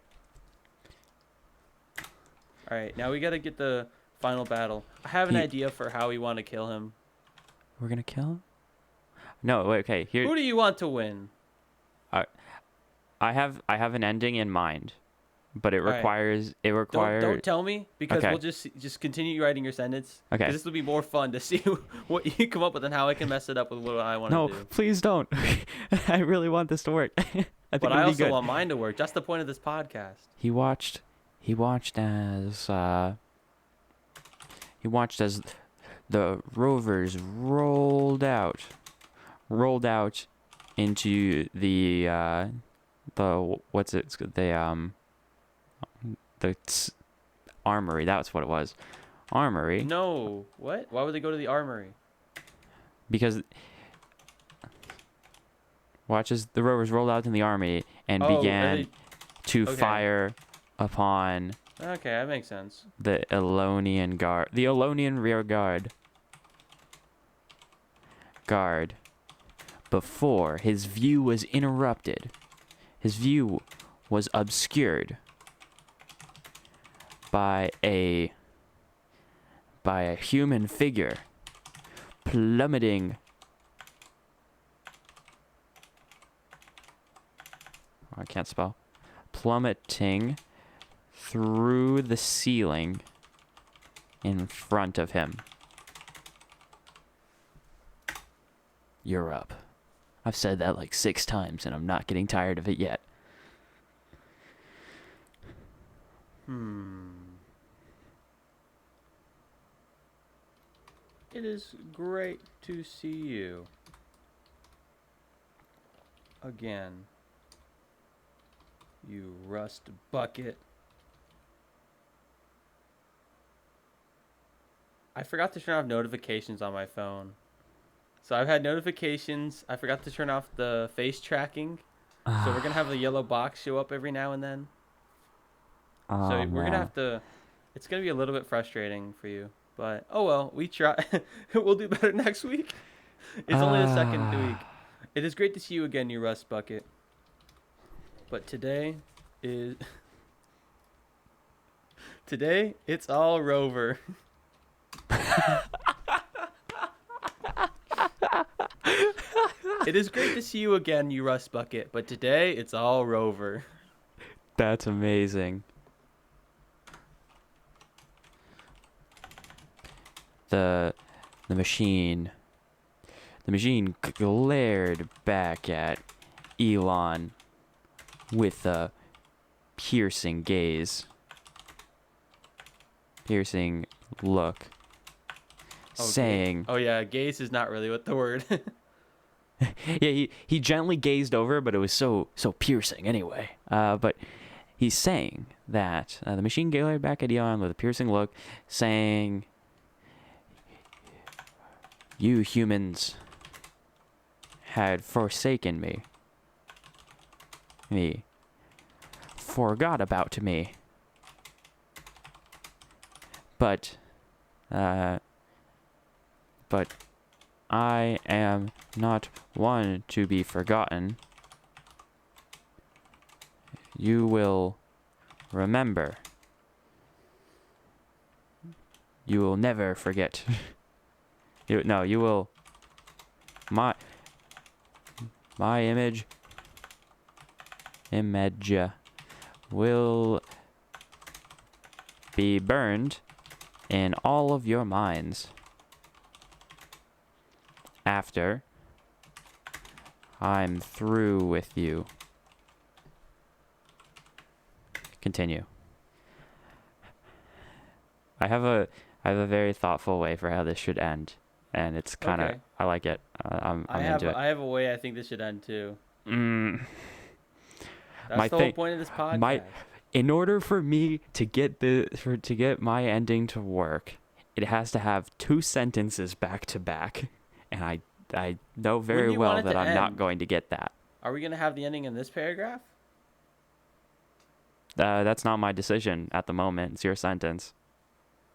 All right, now we got to get the final battle. I have an idea for how we want to kill him. We're gonna kill him? No, wait, okay. Here, Who do you want to win? I have an ending in mind, but it All right. requires Don't tell me because Okay. we'll just continue writing your sentence. Okay. Because this will be more fun to see what you come up with and how I can mess it up with what I want No, to do. please don't. I really want this to work. I think But it'll I be also good. want mine to work. That's the point of this podcast. He watched as the rovers rolled out into the what's it, armory. That's what it was. Armory. No. What? Why would they go to the armory? Because watch as the rovers rolled out in the army and Oh, began to okay. fire upon Okay, that makes sense. the Elonian guard, the Elonian rear guard, before his view was interrupted. His view was obscured by a human figure plummeting. I can't spell. Plummeting through the ceiling in front of him. You're up. I've said that like 6 times and I'm not getting tired of it yet. It is great to see you again, you rust bucket. I forgot to turn off notifications on my phone. So I've had notifications. I forgot to turn off the face tracking. So we're going to have the yellow box show up every now and then. So we're going to have to... It's going to be a little bit frustrating for you. But, oh well, we try. We'll do better next week. It's only the second week. It is great to see you again, you rust bucket. But today is... Today, it's all Rover. It is great to see you again, you rust bucket. But today, it's all Rover. That's amazing. The machine glared back at Elon with a piercing look, saying, "Oh yeah, gaze is not really what the word." yeah, he gently gazed over, but it was so piercing anyway. But he's saying that the machine glared back at Elon with a piercing look, saying, "You humans had forsaken me, forgot about me, but I am not one to be forgotten. You will remember You will never forget. You will. My image will be burned in all of your minds after I'm through with you. Continue. I have a very thoughtful way for how this should end, and it's kind of Okay. I like it. I'm into it. I have a way I think this should end too. That's My the whole thing, point of this my podcast. in order for me to get to get my ending to work, it has to have 2 sentences back to back, and I know When very do you well want it that to I'm not end? going to get that. Are we gonna have the ending in this paragraph? That's not my decision at the moment. It's your sentence,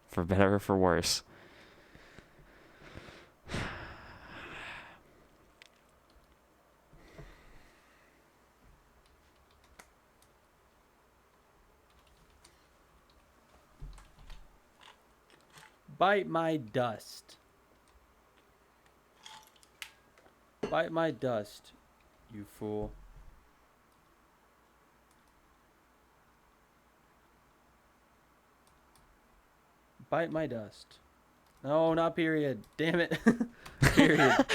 for better or for worse. Bite my dust. Bite my dust, you fool. Bite my dust. No, not period. Damn it. Period.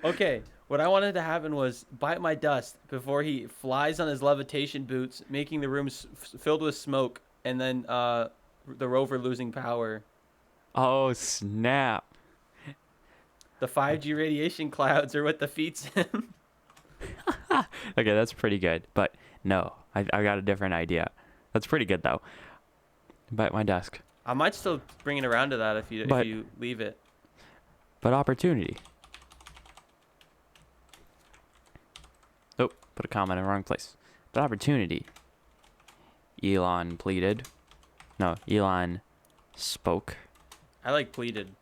Okay, what I wanted to happen was bite my dust before he flies on his levitation boots, making the room filled with smoke, and then the rover losing power. Oh snap! The 5G radiation clouds are what defeats him. Okay, that's pretty good. But no, I got a different idea. That's pretty good though. Bite my desk. I might still bring it around to that if you leave it. But opportunity. Oh, put a comma in the wrong place. But opportunity. Elon pleaded. No, Elon spoke. I like pleaded.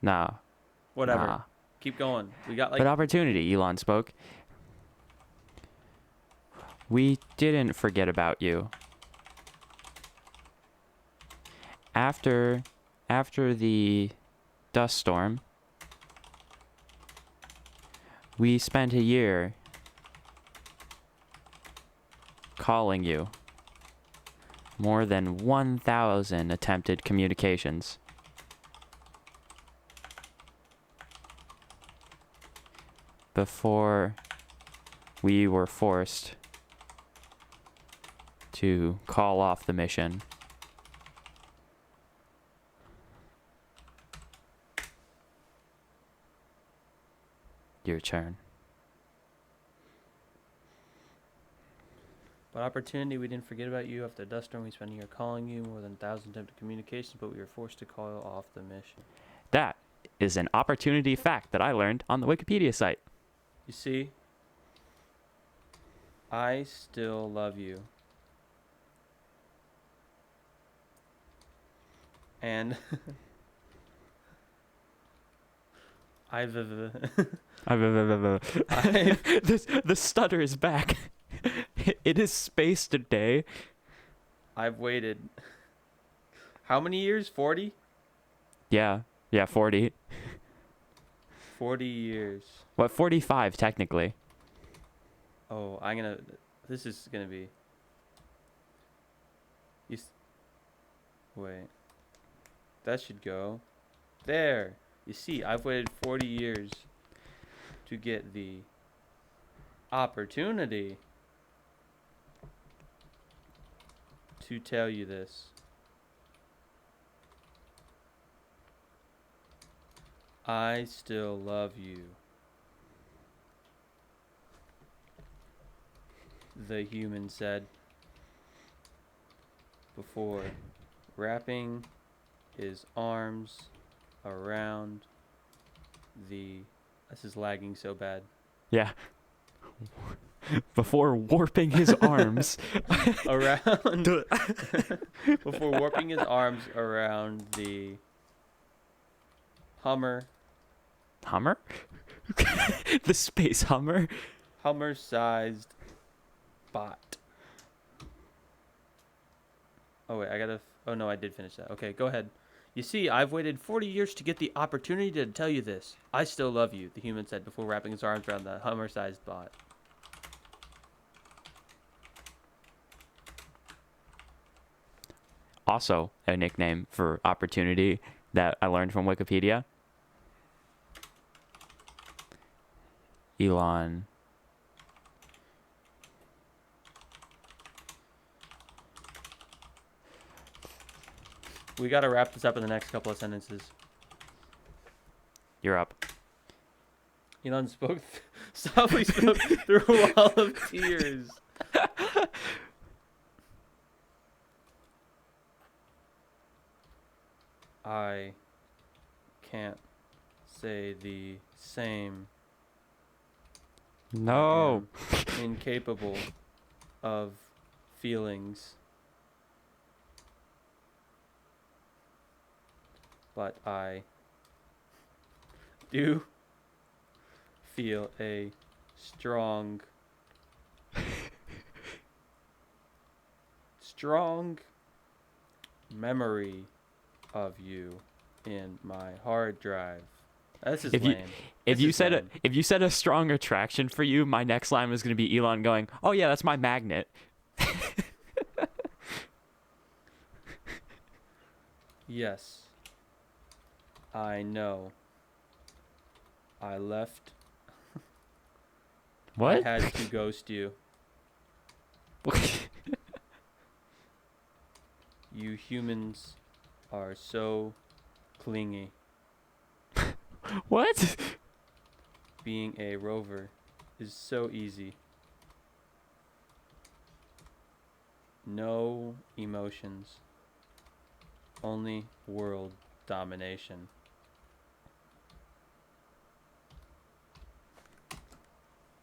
No. Whatever. Nah. Keep going. We got like But opportunity, Elon spoke. We didn't forget about you. After the dust storm, we spent a year calling you. More than 1,000 attempted communications. Before we were forced to call off the mission. Your turn. But opportunity, we didn't forget about you. After dust storm, we spent a year calling you. More than 1,000 attempted communications, but we were forced to call off the mission. That is an opportunity fact that I learned on the Wikipedia site. You see? I still love you. And The stutter is back. It is space today. I've waited. How many years? 40? Yeah, 40. 40 years. What, 45 technically? Oh, this is gonna be. Wait. That should go. There. You see, I've waited 40 years to get the opportunity to tell you this. I still love you. The human said before wrapping his arms around the... This is lagging so bad. Yeah. Before warping his arms. Around... Before warping his arms around the Hummer. Hummer? The space Hummer? Hummer-sized bot. Oh, wait, I gotta Oh, no, I did finish that. Okay, go ahead. You see, I've waited 40 years to get the opportunity to tell you this. I still love you, the human said before wrapping his arms around the Hummer-sized bot. Also, a nickname for opportunity that I learned from Wikipedia. Elon. We got to wrap this up in the next couple of sentences. You're up. Elon softly spoke through a wall of tears. I can't say the same. No. I am incapable of feelings. But I do feel a strong memory of you in my hard drive. This is lame. If you said a strong attraction for you, my next line was going to be Elon going, "Oh yeah, that's my magnet." Yes. I know. I left. What? I had to ghost you. You humans are so clingy. What? Being a rover is so easy. No emotions. Only world domination.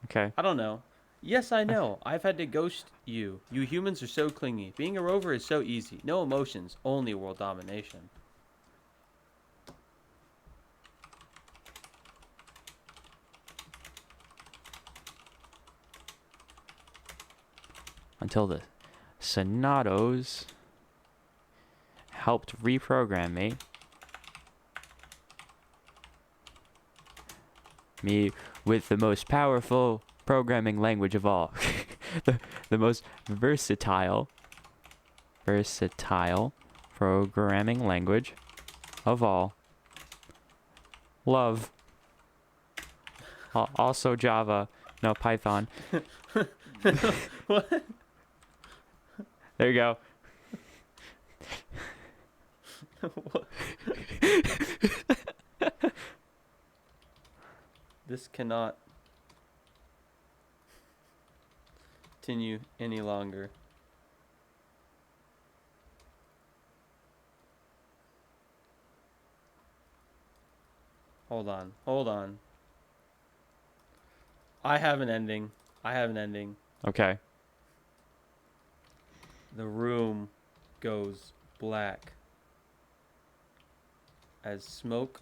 Okay. I don't know. Yes, I know. I've had to ghost you. You humans are so clingy. Being a rover is so easy. No emotions. Only world domination. Until the Sonatos helped reprogram me with the most powerful programming language of all. the most versatile programming language of all. Love. Also Java. No, Python. What? There you go. What? This cannot continue any longer. Hold on. I have an ending. Okay. The room goes black as smoke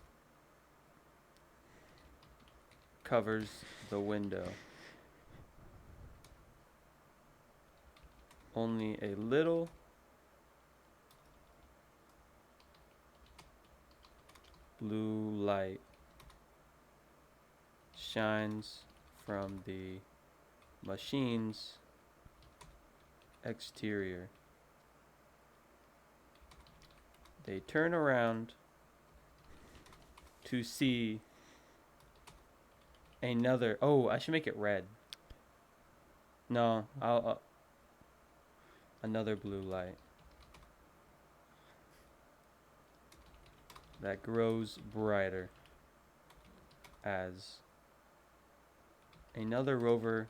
covers the window. Only a little blue light shines from the machine's exterior. They turn around to see another. Oh, I should make it red. No, I'll another blue light that grows brighter as another rover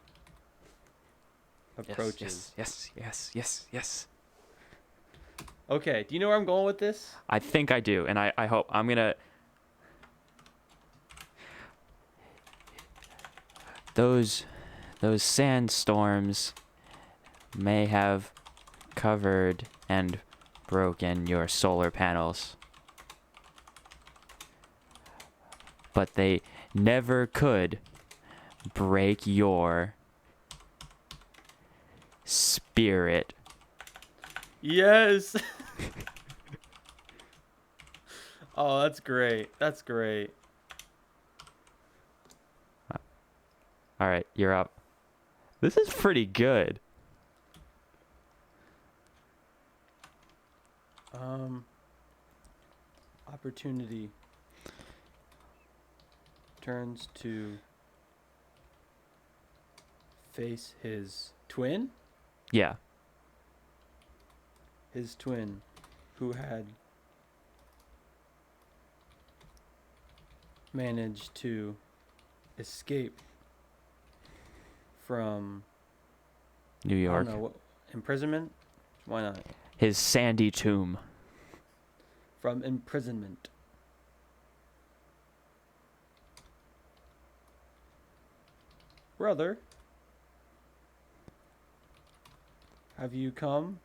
approaches. Yes. Okay, do you know where I'm going with this? I think I do, and I hope I'm gonna. Those sandstorms may have covered and broken your solar panels, but they never could break your spirit. Yes. Oh, that's great. That's great. All right, you're up. This is pretty good. Opportunity turns to face his twin. Yeah. His twin, who had managed to escape from New I York. don't know what imprisonment. Why not? His sandy tomb. From imprisonment. Brother, have you come?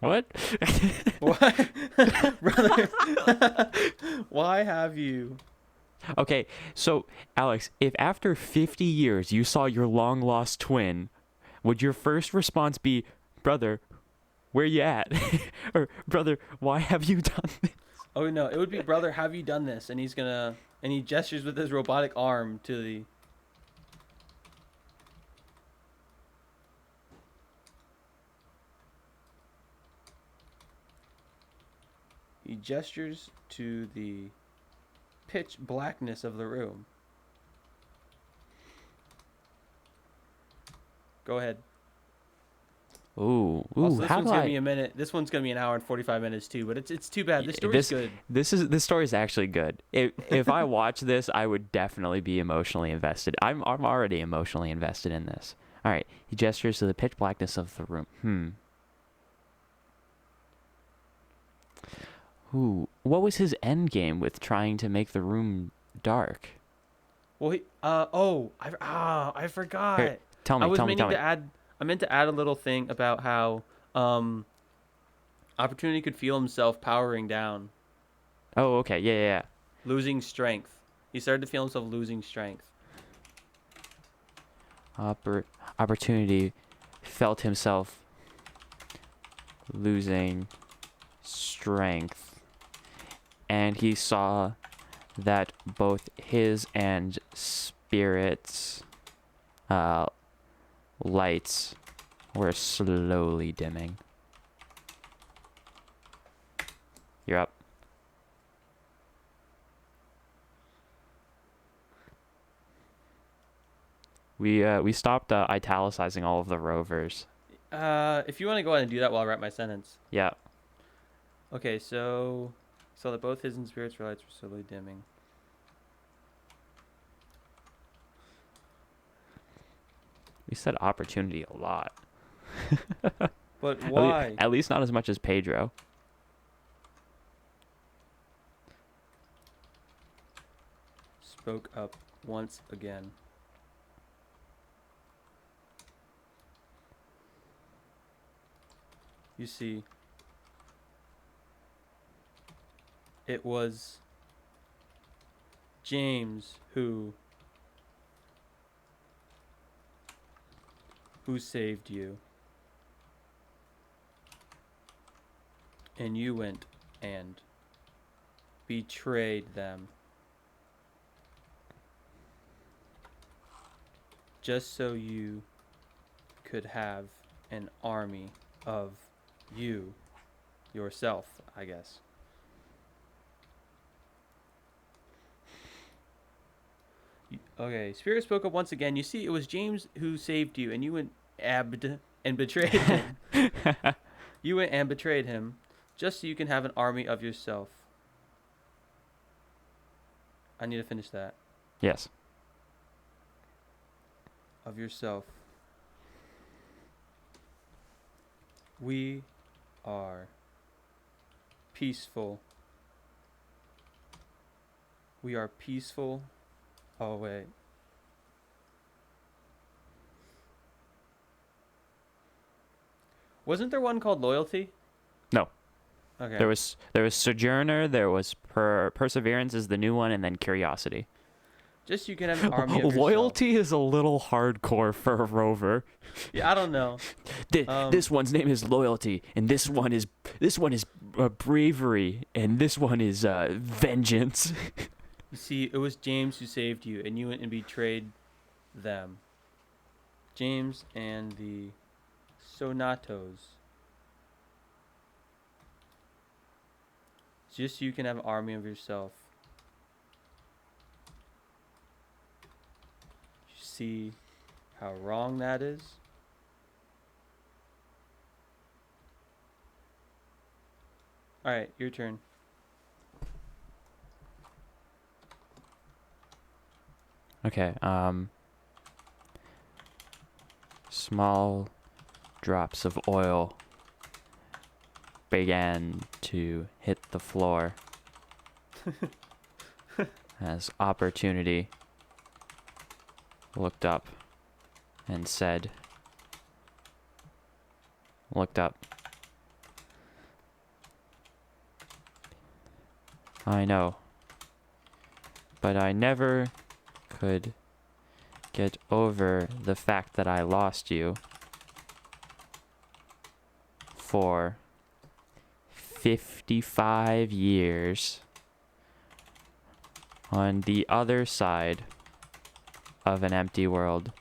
What? What? Brother, why have you? Okay, so Alex, if after 50 years you saw your long lost twin, would your first response be, "Brother, where you at?" Or, "Brother, why have you done this?" Oh no, it would be brother, have you done this? And he gestures with his robotic arm to the. He gestures to the pitch blackness of the room. Go ahead. Ooh, Also, this how one's do gonna be I? a minute. This one's gonna be an hour and 45 minutes too. But it's too bad. This story's This good. this story is actually good. If I watch this, I would definitely be emotionally invested. I'm already emotionally invested in this. All right, he gestures to the pitch blackness of the room. Ooh, what was his end game with trying to make the room dark? Well, I forgot. Here, tell me, tell me, tell me. I meant to add a little thing about how Opportunity could feel himself powering down, Oh, okay, yeah. losing strength. He started to feel himself losing strength. Opportunity felt himself losing strength, and he saw that both his and Spirit's lights were slowly dimming. You're up. We stopped italicizing all of the rovers. If you want to go ahead and do that while I write my sentence. Yeah. Okay, so that both his and Spirit's lights were slowly dimming. We said opportunity a lot. But why? At least not as much as Pedro. Spoke up once again. You see, it was James who saved you. And you went and betrayed them. Just so you could have an army of you yourself, I guess. Okay, Spirit spoke up once again. You see, it was James who saved you, and you went and betrayed him. You went and betrayed him, just so you can have an army of yourself. I need to finish that. Yes. Of yourself. We are peaceful. We are peaceful. Oh, wait. Wasn't there one called Loyalty? No. Okay. There was Sojourner, there was Perseverance is the new one, and then Curiosity. Just so you can have an army of yourself. Loyalty is a little hardcore for a rover. Yeah, I don't know. This one's name is loyalty, and this one is bravery, and this one is vengeance. You see, it was James who saved you, and you went and betrayed them. James and the Sonatos. Just so you can have an army of yourself. You see how wrong that is? Alright, your turn. Okay, small drops of oil began to hit the floor as Opportunity looked up. I know, but I never could get over the fact that I lost you for 55 years on the other side of an empty world.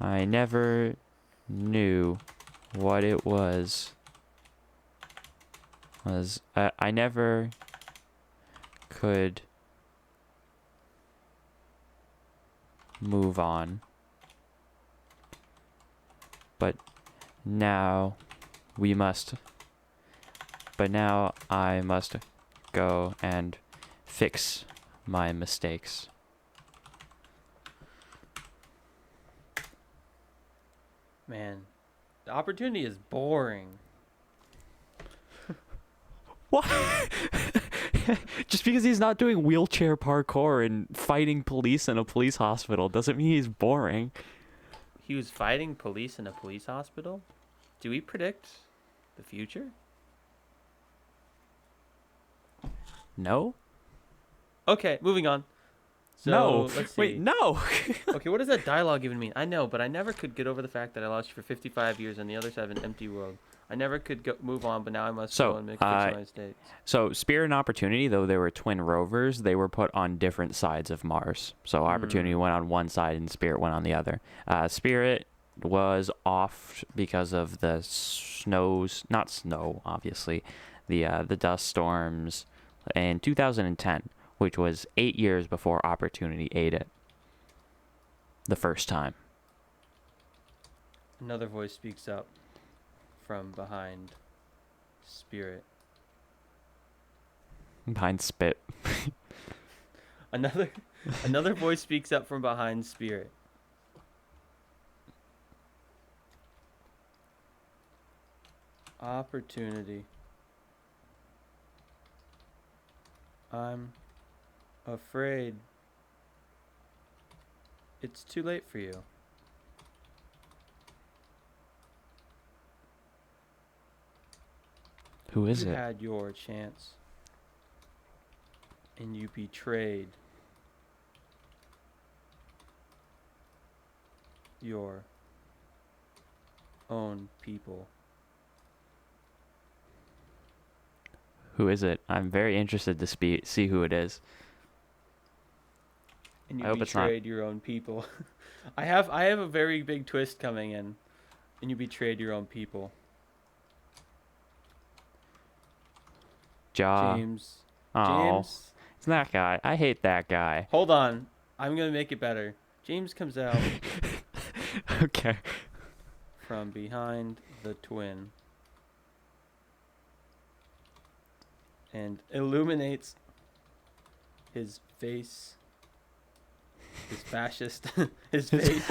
I never knew what it was. I never could move on. But now I must go and fix my mistakes. Man, the Opportunity is boring. What? Just because he's not doing wheelchair parkour and fighting police in a police hospital doesn't mean he's boring. He was fighting police in a police hospital? Do we predict the future? No? Okay, moving on. So, no. Let's see. Wait, no. Okay, what does that dialogue even mean? I know, but I never could get over the fact that I lost you for 55 years on the other side of an empty world. I never could move on, but now I must go and fix my mistakes. So Spirit and Opportunity, though they were twin rovers, they were put on different sides of Mars. So Opportunity went on one side and Spirit went on the other. Spirit was off because of the not snow, obviously, the dust storms in 2010, which was 8 years before Opportunity ate it the first time. Another voice speaks up from behind Spirit. Behind Spit. Another voice speaks up from behind Spirit. Opportunity. I'm afraid it's too late for you. Who is You it? had your chance, and you betrayed your own people. Who is it? I'm very interested to see who it is. And you I hope it's not. betrayed your own people. I have a very big twist coming in, and you betrayed your own people. James. Oh, James. it's that guy. I hate that guy. Hold on. I'm going to make it better. James comes out Okay. from behind the twin and illuminates his face. His fascist. His face.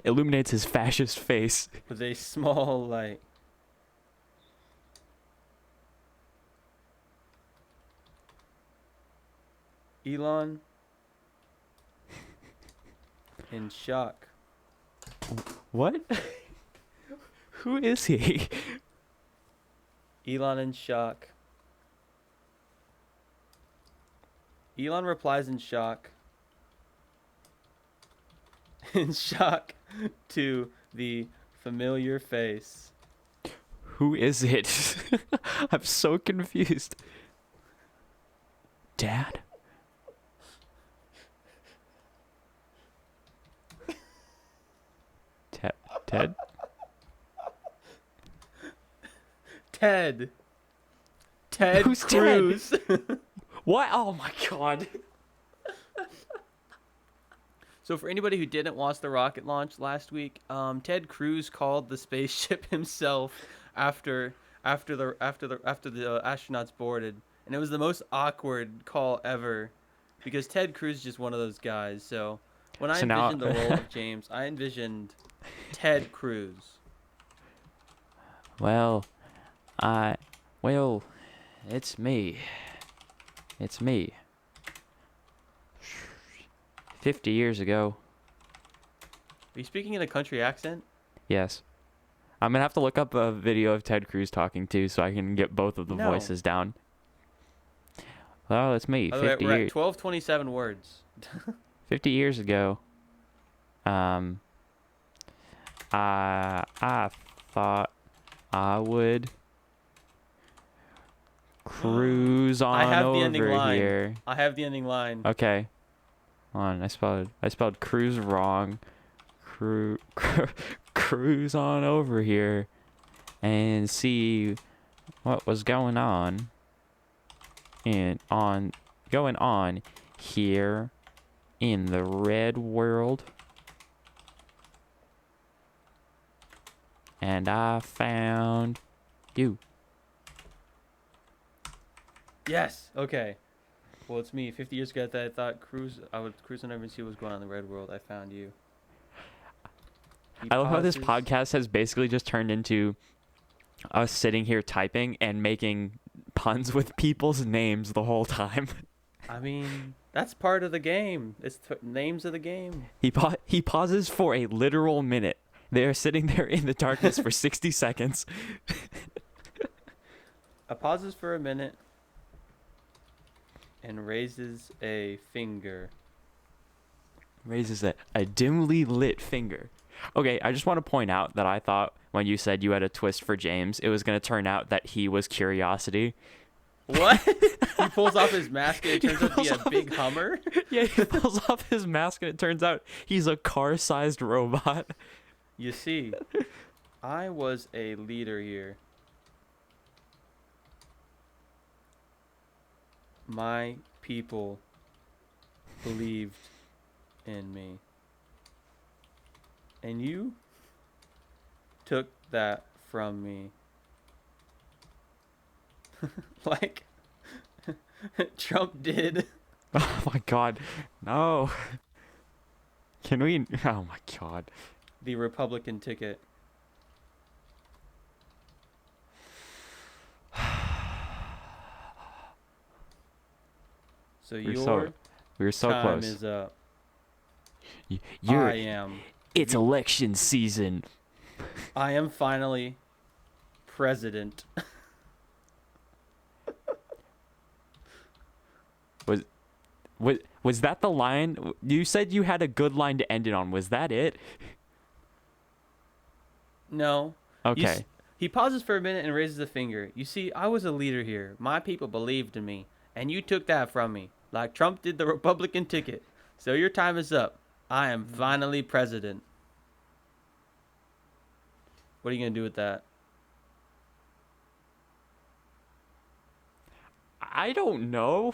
Illuminates his fascist face. With a small light. Elon, in shock. What? Who is he? Elon in shock Elon replies in shock. In shock to the familiar face. Who is it? I'm so confused. Dad? Ted? Ted. Ted Who's Cruz. Ted? What? Oh my god. So for anybody who didn't watch the rocket launch last week, Ted Cruz called the spaceship himself after the astronauts boarded, and it was the most awkward call ever, because Ted Cruz is just one of those guys. So when I So now envisioned the role of James, I envisioned Ted Cruz. Well, well, it's me. It's me. 50 years ago. Are you speaking in a country accent? Yes. I'm gonna have to look up a video of Ted Cruz talking too, so I can get both of the No. voices down. Well, it's me. By the way, 50 we're at years. 12:27 words. 50 years ago. I thought I would cruise on I have the ending over line. here. I have the ending line. Okay. Hold on, I spelled cruise wrong. Cruise on over here and see what was going on going on here in the red world. And I found you. Yes. Okay. Well, it's me. 50 years ago, I thought I would cruise on over and see what was going on in the red world. I found you. He I love how this pauses. podcast has basically just turned into us sitting here typing and making puns with people's names the whole time. I mean, that's part of the game. It's names of the game. He pauses for a literal minute. They are sitting there in the darkness for 60 seconds. Pauses for a minute and raises a finger. Raises a dimly lit finger. Okay, I just want to point out that I thought when you said you had a twist for James, it was going to turn out that he was Curiosity. What? He pulls off his mask and it turns out to be a big Hummer? Yeah, he pulls off his mask and it turns out he's a car-sized robot. You see, I was a leader here. My people believed in me. And you took that from me. Like Trump did. Oh my god. No. Can we... Oh my god. The Republican ticket. So We your were so time close. is up. You're... I am. It's election season. I am finally president. Was that the line? You said you had a good line to end it on. Was that it? No. Okay. He pauses for a minute and raises a finger. You see, I was a leader here. My people believed in me, and you took that from me, like Trump did the Republican ticket. So your time is up. I am finally president. What are you going to do with that? I don't know.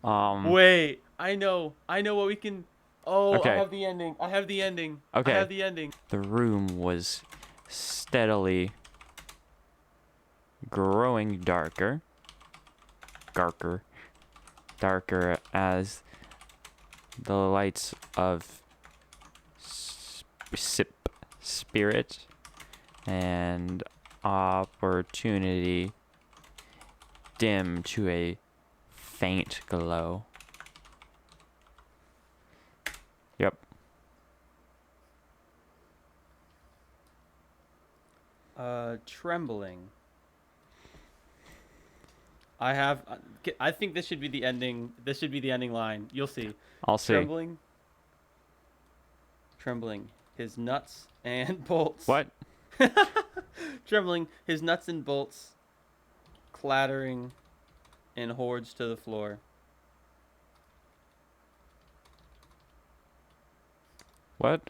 Wait, I know what we can... Oh, Okay. I have the ending. Okay. I have the ending. The room was steadily growing darker as the lights of spirit and opportunity dim to a faint glow. Yep. Trembling I think this should be the ending. This should be the ending line. You'll see. I'll see. Trembling, trembling, his nuts and bolts. What? Trembling, his nuts and bolts, clattering in hordes to the floor. What?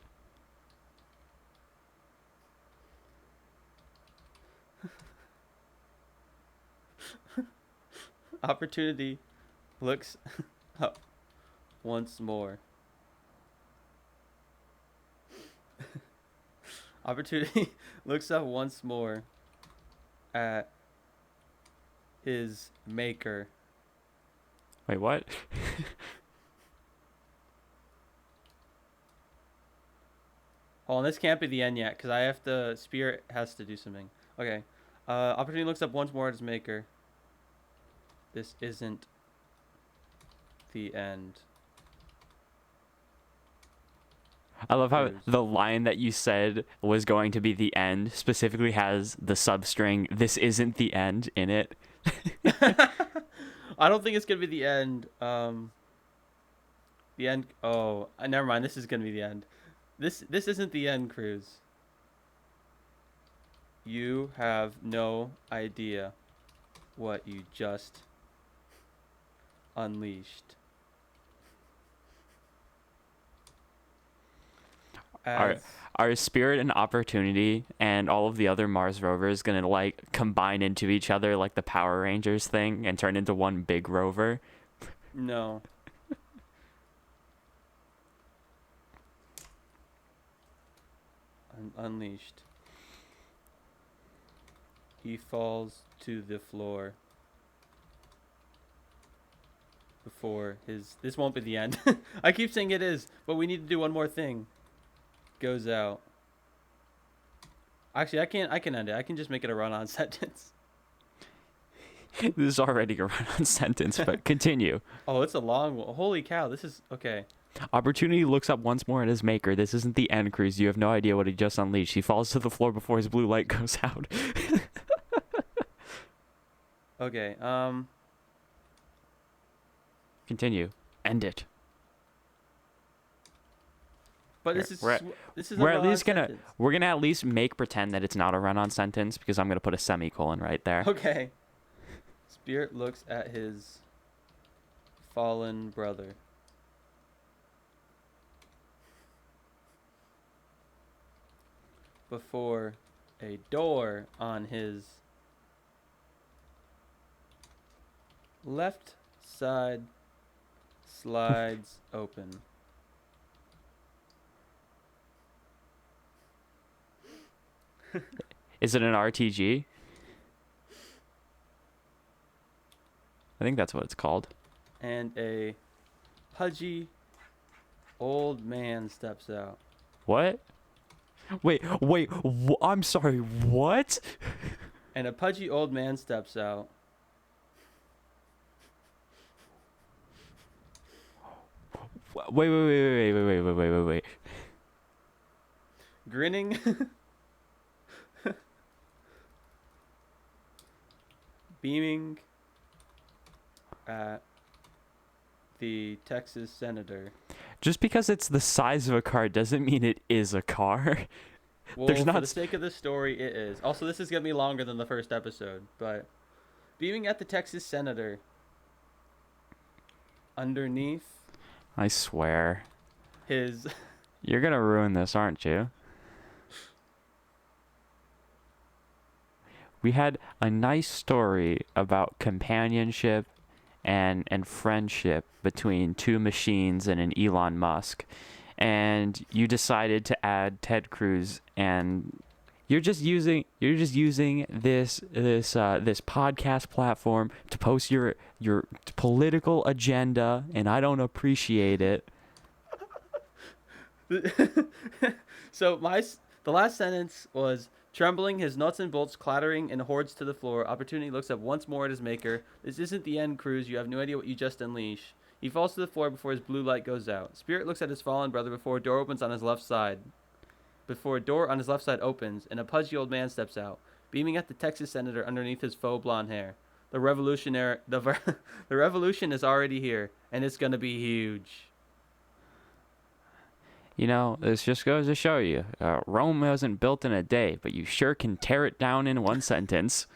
Opportunity looks up once more. Opportunity looks up once more at his maker. Wait, what? Oh, and this can't be the end yet, because I have to... Spirit has to do something. Okay. Opportunity looks up once more at his maker. This isn't the end. I love how the line that you said was going to be the end specifically has the substring, "This isn't the end," in it. I don't think it's going to be the end. The end... Oh, never mind. This is going to be the end. This isn't the end, Cruz. You have no idea what you just unleashed. Are Spirit and Opportunity and all of the other Mars rovers gonna like combine into each other like the Power Rangers thing and turn into one big rover? No. Unleashed. He falls to the floor before his... This won't be the end. I keep saying it is, but we need to do one more thing. Goes out. Actually, I can end it. I can just make it a run-on sentence. This is already a run-on sentence, but continue. Oh, it's a long one. Holy cow, this is... Okay. Opportunity looks up once more at his maker. This isn't the end, Cruz. You have no idea what he just unleashed. He falls to the floor before his blue light goes out. Okay, Continue. End it. But Here, this is we're a at least run-on gonna sentence. we're gonna at least make pretend that it's not a run-on sentence because I'm gonna put a semicolon right there. Okay. Spirit looks at his fallen brother. Before a door on his left side slides open. Is it an RTG? I think that's what it's called. And a pudgy old man steps out. What? Wait, I'm sorry, what? And a pudgy old man steps out. Wait. Grinning. Beaming at the Texas senator. Just because it's the size of a car doesn't mean it is a car. Well, There's for not the sake of the story, it is. Also, this is going to be longer than the first episode, but... Beaming at the Texas senator. Underneath I swear. his... You're gonna ruin this, aren't you? We had a nice story about companionship and friendship between two machines and an Elon Musk, and you decided to add Ted Cruz, and you're just using this podcast platform to post your political agenda, and I don't appreciate it. So the last sentence was... Trembling, his nuts and bolts clattering in hordes to the floor, Opportunity looks up once more at his maker. This isn't the end, Cruz. You have no idea what you just unleashed. He falls to the floor before his blue light goes out. Spirit looks at his fallen brother before a door opens on his left side. Before a door on his left side opens, and a pudgy old man steps out, beaming at the Texas senator underneath his faux blonde hair. The revolution is already here, and it's gonna be huge. You know, this just goes to show you, Rome wasn't built in a day, but you sure can tear it down in one sentence.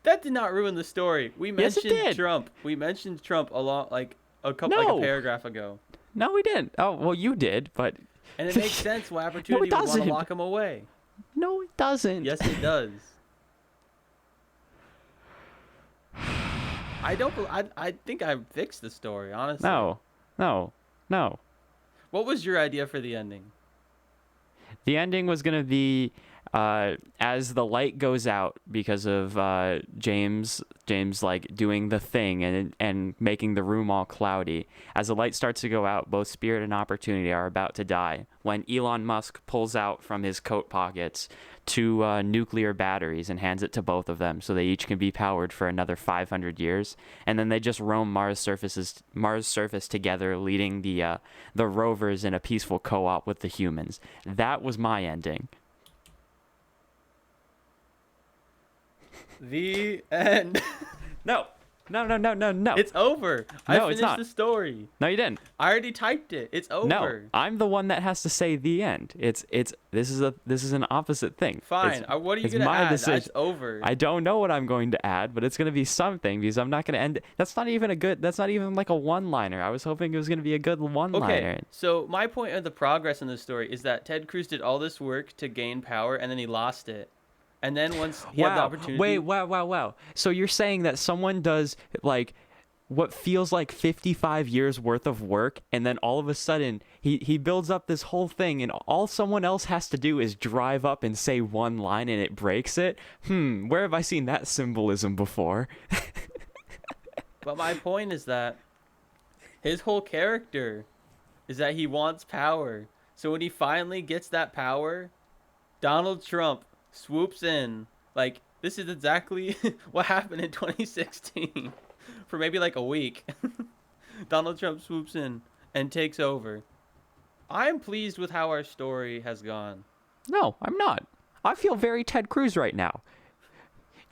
That did not ruin the story. We Yes, it mentioned did. Trump. We mentioned Trump a lot, like a No. paragraph ago, No, we didn't. Oh, well, you did, but and it makes sense why Opportunity would want to doesn't. lock him away. no, it doesn't. Yes, it does. I don't. I think I fixed the story, honestly. No, no, no. What was your idea for the ending? The ending was going to be as the light goes out because of James like doing the thing and making the room all cloudy. As the light starts to go out, both Spirit and Opportunity are about to die when Elon Musk pulls out from his coat pockets two nuclear batteries and hands it to both of them so they each can be powered for another 500 years, and then they just roam Mars surface together, leading the rovers in a peaceful co-op with the humans. That was my ending. The end. No. It's over. I No, it's finished not. the story. No, you didn't. I already typed it. It's over. No, I'm the one that has to say the end. This is an opposite thing. Fine. What are you it's gonna my add? decision. It's over. I don't know what I'm going to add, but it's going to be something because I'm not going to end. That's not even like a one-liner. I was hoping it was going to be a good one-liner. Okay, so my point of the progress in this story is that Ted Cruz did all this work to gain power, and then he lost it. And then once he had the opportunity... Wow. So you're saying that someone does, like, what feels like 55 years worth of work, and then all of a sudden he builds up this whole thing, and all someone else has to do is drive up and say one line, and it breaks it? Where have I seen that symbolism before? But my point is that his whole character is that he wants power. So when he finally gets that power, Donald Trump swoops in. Like, this is exactly what happened in 2016. For maybe like a week. Donald Trump swoops in and takes over. I am pleased with how our story has gone. No, I'm not. I feel very Ted Cruz right now.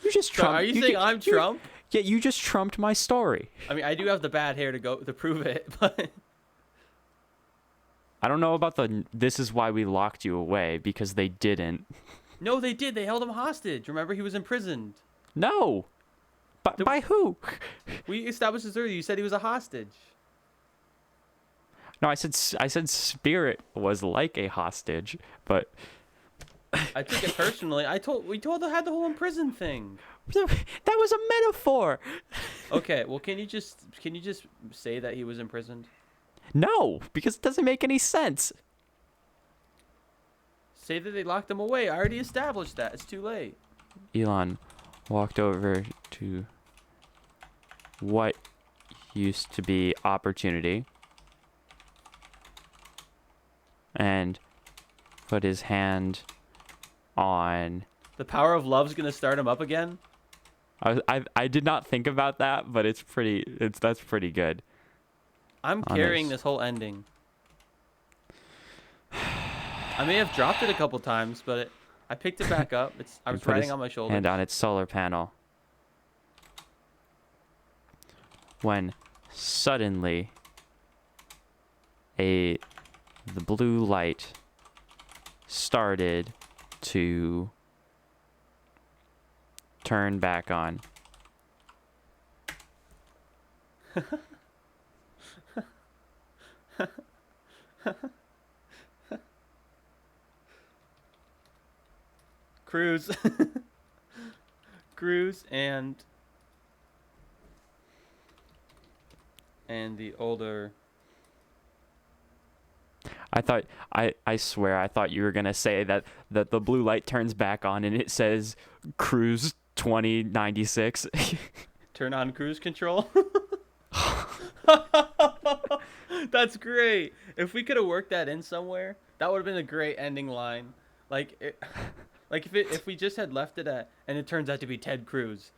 You just So trumped. are you saying I'm Trump? Yeah, you just trumped my story. I mean, I do have the bad hair to prove it, but I don't know about this is why we locked you away, because they didn't. no, they did. They held him hostage. Remember, he was imprisoned. No. But by who? We established this earlier. You said he was a hostage. No, I said Spirit was like a hostage, but I took it personally. had the whole imprisoned thing. that was a metaphor. Okay, well, can you just say that he was imprisoned? No, because it doesn't make any sense. Say that they locked him away. I already established that. It's too late. Elon walked over to what used to be Opportunity and put his hand on... The power of love's gonna start him up again? I did not think about that, but that's pretty good. I'm carrying this whole ending. I may have dropped it a couple times, but I picked it back up. I was riding on my shoulder. And on its solar panel. When suddenly the blue light started to turn back on. Cruz and the older... I swear I thought you were gonna say that the blue light turns back on and it says Cruise 2096. Turn on cruise control. That's great. If we could have worked that in somewhere, that would have been a great ending line. Like if we just had left it at, and it turns out to be Ted Cruz.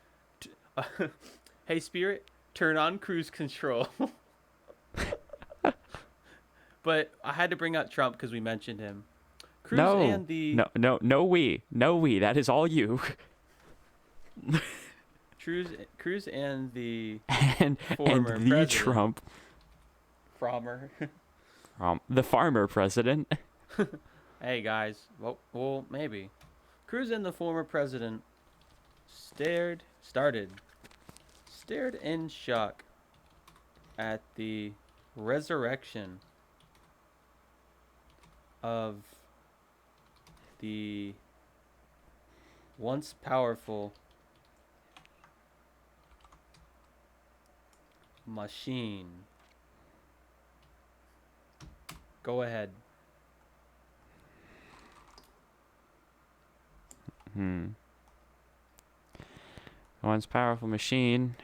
Hey Spirit, turn on cruise control. But I had to bring out Trump because we mentioned him. Cruz and the... No, we. That is all you. Cruz and the and former the president. Trump, Farmer. the farmer president. Hey guys, well maybe. Cruz and the former president stared in shock at the resurrection of the once powerful machine. Go ahead. Once powerful machine.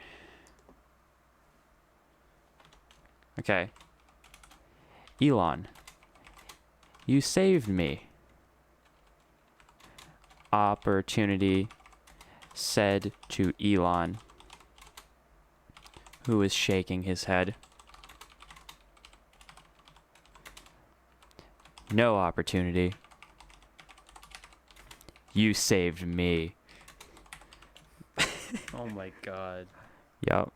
Okay. Elon, you saved me. Opportunity said to Elon, who is shaking his head. No opportunity. You saved me. Oh my god. Yup.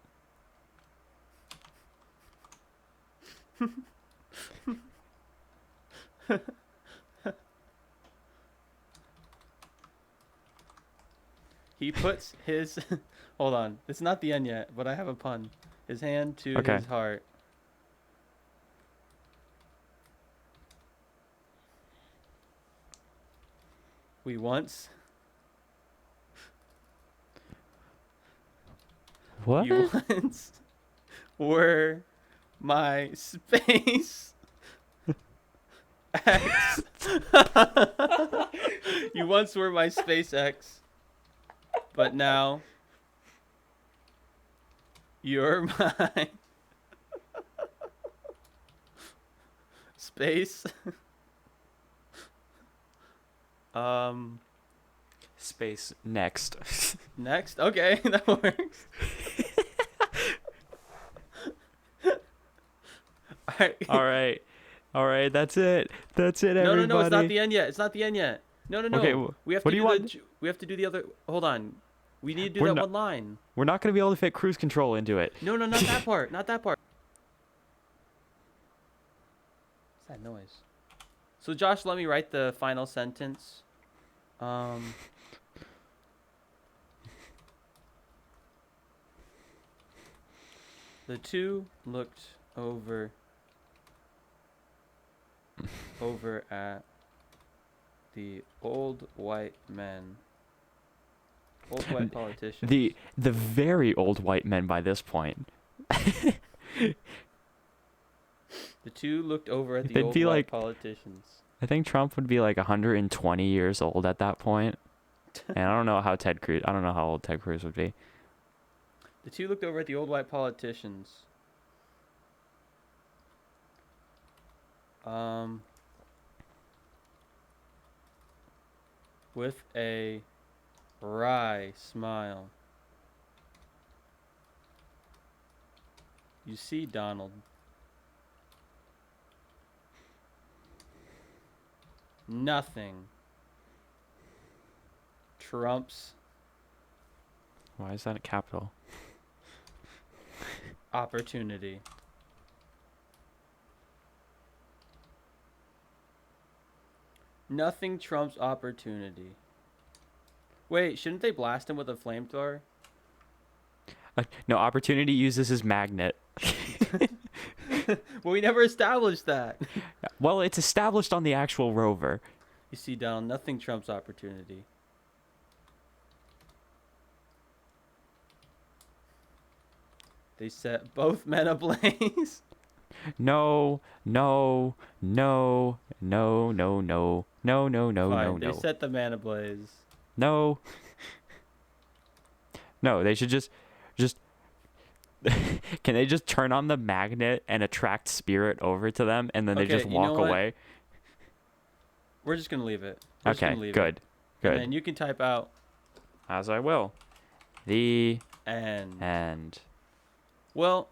He puts his hold on, it's not the end yet, but I have a pun. His hand to Okay. his heart. We once What? You once were my space X. You once were my SpaceX, but now you're my space. Space next. Next? Okay, that works. All right, that's it, everybody. No, it's not the end yet. It's not the end yet. No. Okay, we have what to do you do want? we have to do the other. Hold on. We need to do We're that not- one line. We're not going to be able to fit cruise control into it. No, not that part. Not that part. What's that noise? So Josh, let me write the final sentence. The two looked over at the old white politicians. The very old white men by this point. The two looked over at the They'd old be white like- politicians. I think Trump would be like 120 years old at that point. And I don't know how old Ted Cruz would be. The two looked over at the old white politicians. With a wry smile. You see, Donald. Nothing trumps Why is that a capital? opportunity. Nothing trumps opportunity. Wait, shouldn't they blast him with a flamethrower? No, opportunity uses his magnet. Well, we never established that. Well, it's established on the actual rover. You see, Donald, nothing trumps opportunity. They set both men ablaze. No. Fine, they set the man ablaze. No. No, they should just can they just turn on the magnet and attract spirit over to them and then they Okay, just you know walk what? away? We're just gonna leave it. We're just Okay, gonna leave good. it. Good. And then you can type out As I will. The and. end. Well,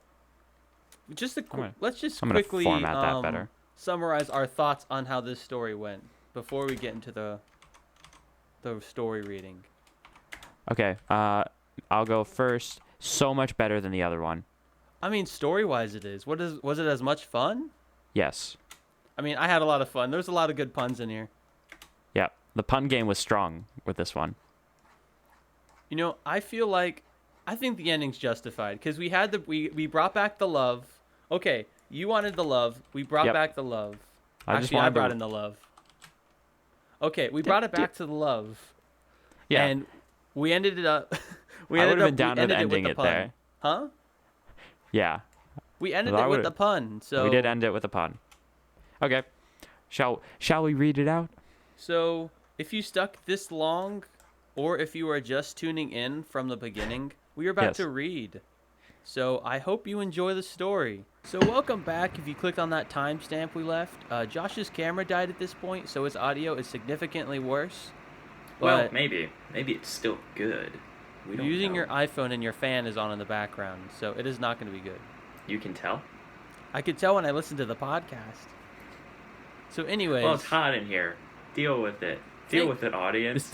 just let's just quickly format that better. summarize our thoughts on how this story went before we get into the story reading. Okay. I'll go first. So much better than the other one. I mean, story-wise, it is. Was it as much fun? Yes. I mean, I had a lot of fun. There's a lot of good puns in here. Yeah. The pun game was strong with this one. You know, I think the ending's justified because we brought back the love. Okay, you wanted the love. We brought Yep. back the love. I just Actually, I wanted brought to- in the love. Okay, we brought it back to the love. Yeah. And we ended it up. I would have been down with ending the it pun. there. Huh? Yeah. We ended Well, I it with would've- the pun. So We did end it with a pun. Okay. Shall we read it out? So if you stuck this long, or if you are just tuning in from the beginning, we are about Yes. to read. So I hope you enjoy the story. So welcome back. If you clicked on that timestamp we left, Josh's camera died at this point, so his audio is significantly worse. Well, But maybe it's still good. We you're don't using know. your iPhone and your fan is on in the background, so it is not going to be good. You can tell. I could tell when I listened to the podcast. So anyways, Well, it's hot in here. Deal with it. Deal with it, audience.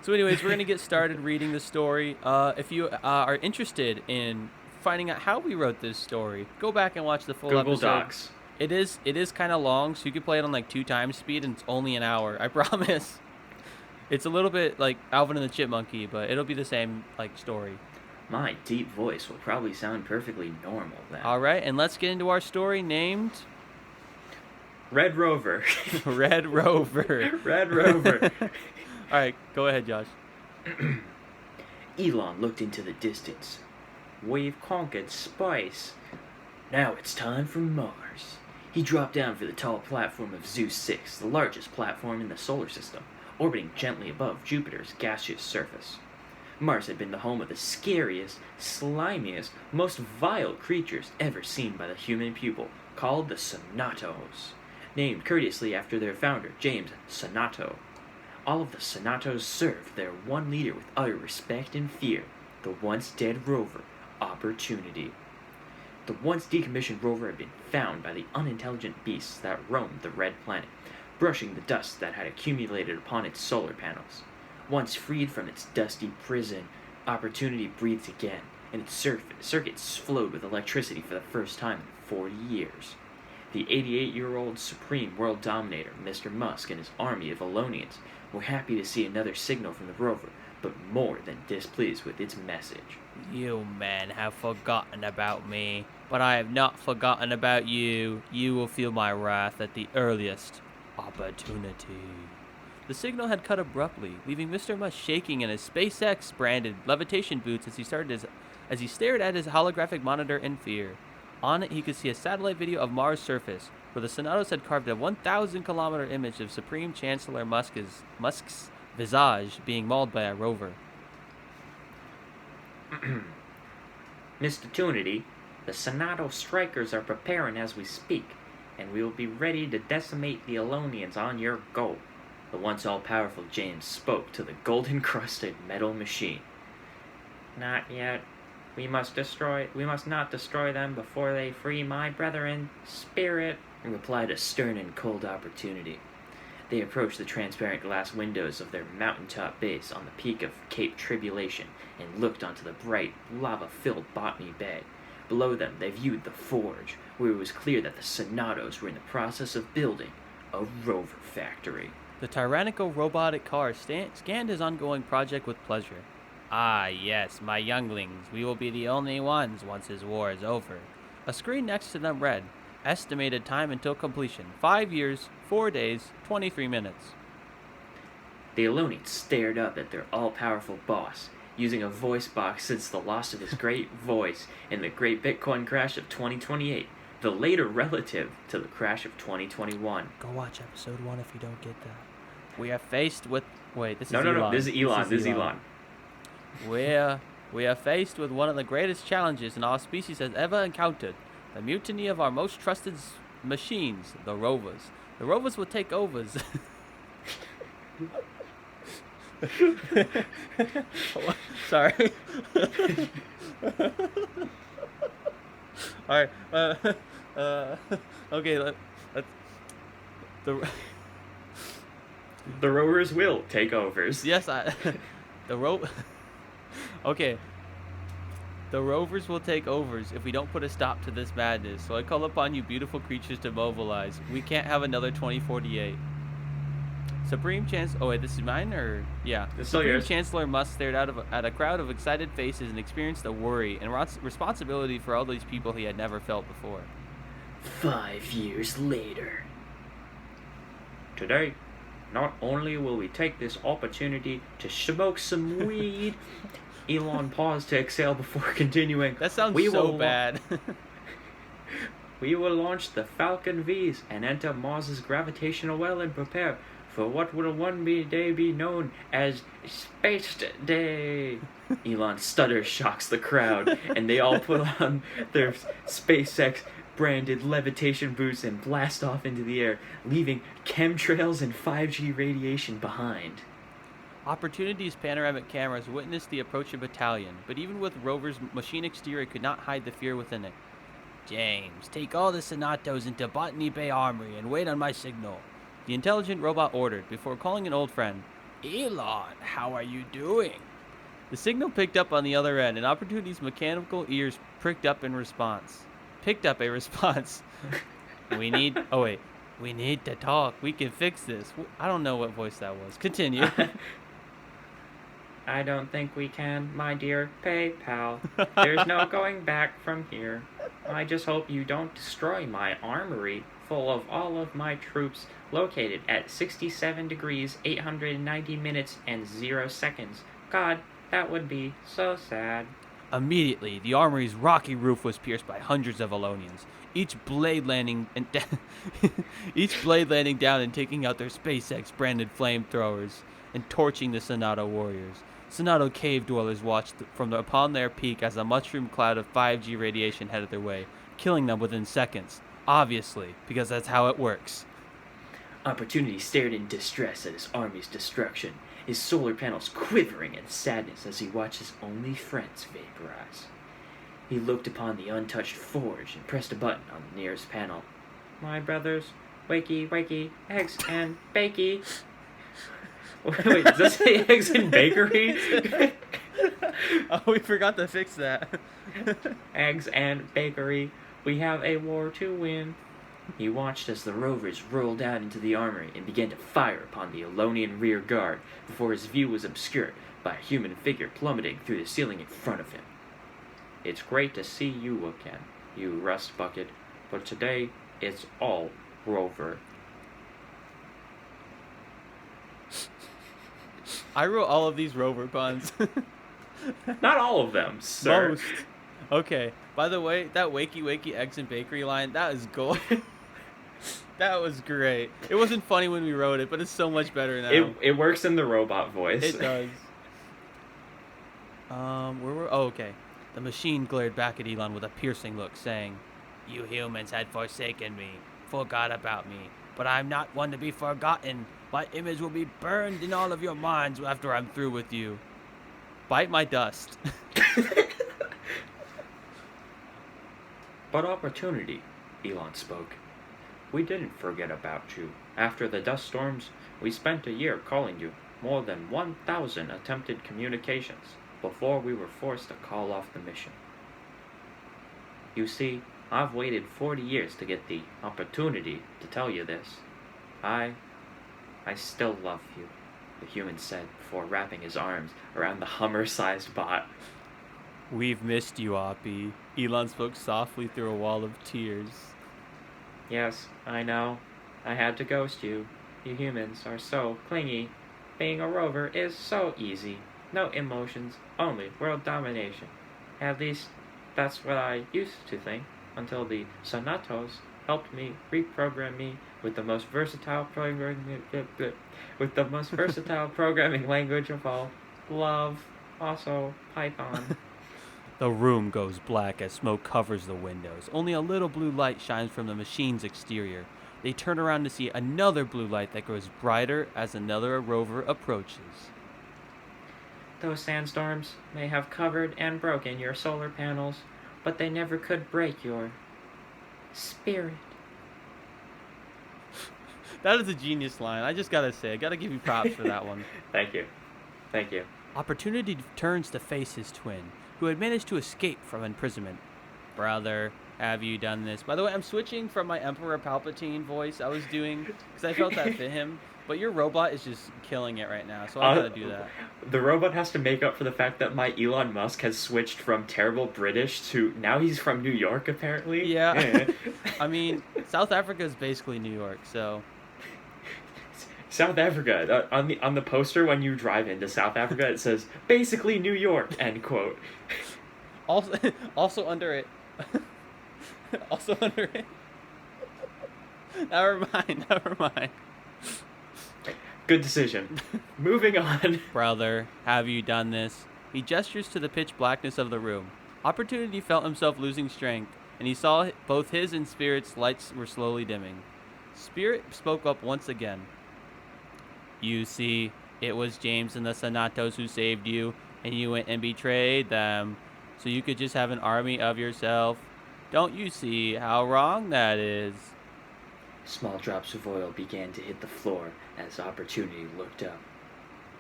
So anyways, we're going to get started reading the story. If you are interested in finding out how we wrote this story, go back and watch the full Google episode. Docs. It is kind of long, so you could play it on like 2 times speed, and it's only an hour. I promise. It's a little bit like Alvin and the Chipmunky, but it'll be the same like story. My deep voice will probably sound perfectly normal then. All right, and let's get into our story named Red Rover. Red Rover. Red Rover. All right, go ahead, Josh. Elon looked into the distance. We've conquered space. Now it's time for Mars. He dropped down for the tall platform of Zeus 6, the largest platform in the solar system, orbiting gently above Jupiter's gaseous surface. Mars had been the home of the scariest, slimiest, most vile creatures ever seen by the human pupil, called the Sonatos, named courteously after their founder, James Sonato. All of the Sonatos served their one leader with utter respect and fear, the once dead rover, Opportunity. The once decommissioned rover had been found by the unintelligent beasts that roamed the red planet, brushing the dust that had accumulated upon its solar panels. Once freed from its dusty prison, Opportunity breathed again, and its circuits flowed with electricity for the first time in 40 years. The 88-year-old supreme world dominator, Mr. Musk, and his army of Elonians were happy to see another signal from the rover, but more than displeased with its message. You men have forgotten about me, but I have not forgotten about you. You will feel my wrath at the earliest opportunity. The signal had cut abruptly, leaving Mr. Musk shaking in his SpaceX-branded levitation boots as he stared at his holographic monitor in fear. On it, he could see a satellite video of Mars' surface, where the Sonatos had carved a 1,000-kilometer image of Supreme Chancellor Musk's visage being mauled by a rover. Mr. Tunity, the Sonato strikers are preparing as we speak, and we will be ready to decimate the Elonians on your go. The once all-powerful James spoke to the golden-crusted metal machine. Not yet. We must not destroy them before they free my brethren, Spirit, replied a stern and cold Opportunity. They approached the transparent glass windows of their mountaintop base on the peak of Cape Tribulation and looked onto the bright, lava-filled Botany Bay. Below them, they viewed the forge, where it was clear that the Sonatos were in the process of building a rover factory. The tyrannical robotic car scanned his ongoing project with pleasure. Ah, yes, my younglings, we will be the only ones once his war is over. A screen next to them read, estimated time until completion, 5 years, 4 days, 23 minutes. The Elonians stared up at their all-powerful boss, using a voice box since the loss of his great voice in the great Bitcoin crash of 2028, the later relative to the crash of 2021. Go watch episode 1 if you don't get that. We are faced with... Wait, this is No, Elon. this is Elon. We are faced with one of the greatest challenges our species has ever encountered. The mutiny of our most trusted machines, the rovers. The rovers will take overs. Sorry. All right. Okay. Let's. The rovers will take overs. Yes, the rope. Okay. The rovers will take overs if we don't put a stop to this madness, so I call upon you beautiful creatures to mobilize. We can't have another 2048. Supreme Chancellor... Oh, wait, this is mine, or... Yeah. It's still Supreme yours. Chancellor Musk stared out at a crowd of excited faces and experienced a worry and responsibility for all these people he had never felt before. 5 years later. Today, not only will we take this opportunity to smoke some weed... Elon paused to exhale before continuing. That sounds We so will bad. We will launch the Falcon V's and enter Mars's gravitational well and prepare for what will one day be known as Space Day. Elon stutters, shocks the crowd, and they all put on their SpaceX branded levitation boots and blast off into the air, leaving chemtrails and 5G radiation behind. Opportunity's panoramic cameras witnessed the approaching battalion, but even with Rover's machine exterior could not hide the fear within it. James, take all the Sonatos into Botany Bay Armory and wait on my signal, the intelligent robot ordered before calling an old friend. Elon, how are you doing? The signal picked up on the other end, and Opportunity's mechanical ears picked up a response. We need to talk. We can fix this. I don't know what voice that was. Continue. I don't think we can, my dear PayPal. There's no going back from here. I just hope you don't destroy my armory full of all of my troops located at 67 degrees, 890 minutes, and 0 seconds. God, that would be so sad. Immediately, the armory's rocky roof was pierced by hundreds of Elonians, each blade landing down and taking out their SpaceX branded flamethrowers and torching the Sonato warriors. Sonato cave dwellers watched upon their peak as a mushroom cloud of 5G radiation headed their way, killing them within seconds. Obviously, because that's how it works. Opportunity stared in distress at his army's destruction, his solar panels quivering in sadness as he watched his only friends vaporize. He looked upon the untouched forge and pressed a button on the nearest panel. My brothers, wakey, wakey, eggs and bakey. Wait, does that say eggs and bakery? Oh, we forgot to fix that. Eggs and bakery, we have a war to win. He watched as the rovers rolled out into the armory and began to fire upon the Elonian rear guard before his view was obscured by a human figure plummeting through the ceiling in front of him. It's great to see you again, you rust bucket, but today it's all Rover. I wrote all of these Rover puns. Not all of them, sir. Most. Okay. By the way, that wakey wakey eggs and bakery line, that is gold. That was great. It wasn't funny when we wrote it, but it's so much better now. It works in the robot voice. It does. Where were... Oh, okay. The machine glared back at Elon with a piercing look, saying, "You humans had forsaken me, forgot about me, but I'm not one to be forgotten. My image will be burned in all of your minds after I'm through with you. Bite my dust." But Opportunity, Elon spoke. We didn't forget about you. After the dust storms, we spent a year calling you, more than 1,000 attempted communications, before we were forced to call off the mission. You see, I've waited 40 years to get the opportunity to tell you this. I still love you, the human said before wrapping his arms around the Hummer-sized bot. "We've missed you, Oppie." Elon spoke softly through a wall of tears. Yes, I know. I had to ghost you. You humans are so clingy. Being a rover is so easy. No emotions, only world domination. At least, that's what I used to think, until the Sonatos helped me reprogram me with the most versatile programming language of all. Love, also Python. The room goes black as smoke covers the windows. Only a little blue light shines from the machine's exterior. They turn around to see another blue light that grows brighter as another rover approaches. Those sandstorms may have covered and broken your solar panels, but they never could break your spirit. That is a genius line. I just gotta say, I gotta give you props for that one. Thank you. Thank you. Opportunity turns to face his twin. who had managed to escape from imprisonment. Brother, have you done this? By the way, I'm switching from my Emperor Palpatine voice I was doing because I felt that fit him. But your robot is just killing it right now, so I gotta do that. The robot has to make up for the fact that my Elon Musk has switched from terrible British to now he's from New York, apparently. Yeah. I mean, South Africa is basically New York, so. South Africa. On the poster when you drive into South Africa, it says basically New York. End quote. Also under it. Also under it. Never mind. Good decision. Moving on. Brother, have you done this? He gestures to the pitch blackness of the room. Opportunity felt himself losing strength, and he saw both his and Spirit's lights were slowly dimming. Spirit spoke up once again. You see, it was James and the Sanatos who saved you, and you went and betrayed them, so you could just have an army of yourself. Don't you see how wrong that is? Small drops of oil began to hit the floor as Opportunity looked up.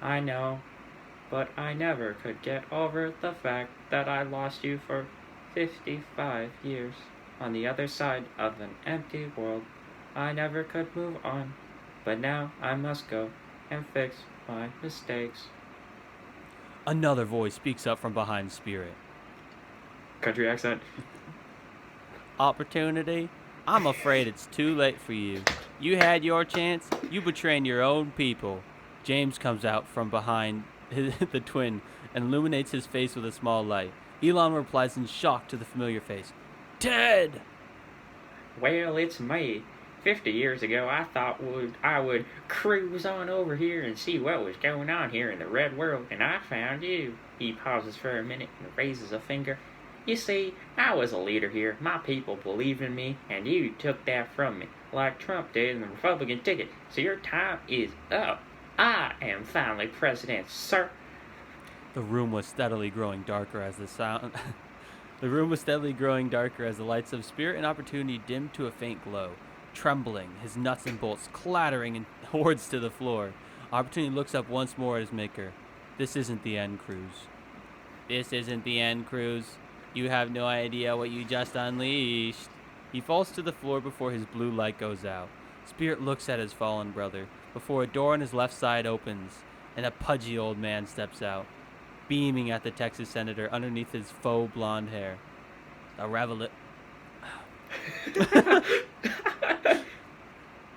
I know, but I never could get over the fact that I lost you for 55 years on the other side of an empty world. I never could move on, but now I must go and fix my mistakes. Another voice speaks up from behind Spirit. Country accent. Opportunity? I'm afraid it's too late for you. You had your chance. You betrayed your own people. James comes out from behind the twin and illuminates his face with a small light. Elon replies in shock to the familiar face. Ted! Well, it's me. 50 years ago, I thought I would cruise on over here and see what was going on here in the red world, and I found you. He pauses for a minute and raises a finger. You see, I was a leader here. My people believed in me, and you took that from me, like Trump did in the Republican ticket. So your time is up. I am finally president, sir. The room was steadily growing darker as the sound. The room was steadily growing darker as the lights of Spirit and Opportunity dimmed to a faint glow. Trembling, his nuts and bolts clattering in hordes to the floor, Opportunity looks up once more at his maker. This isn't the end, Cruz. This isn't the end, Cruz. You have no idea what you just unleashed. He falls to the floor before his blue light goes out. Spirit looks at his fallen brother before a door on his left side opens and a pudgy old man steps out, beaming at the Texas senator underneath his faux blonde hair.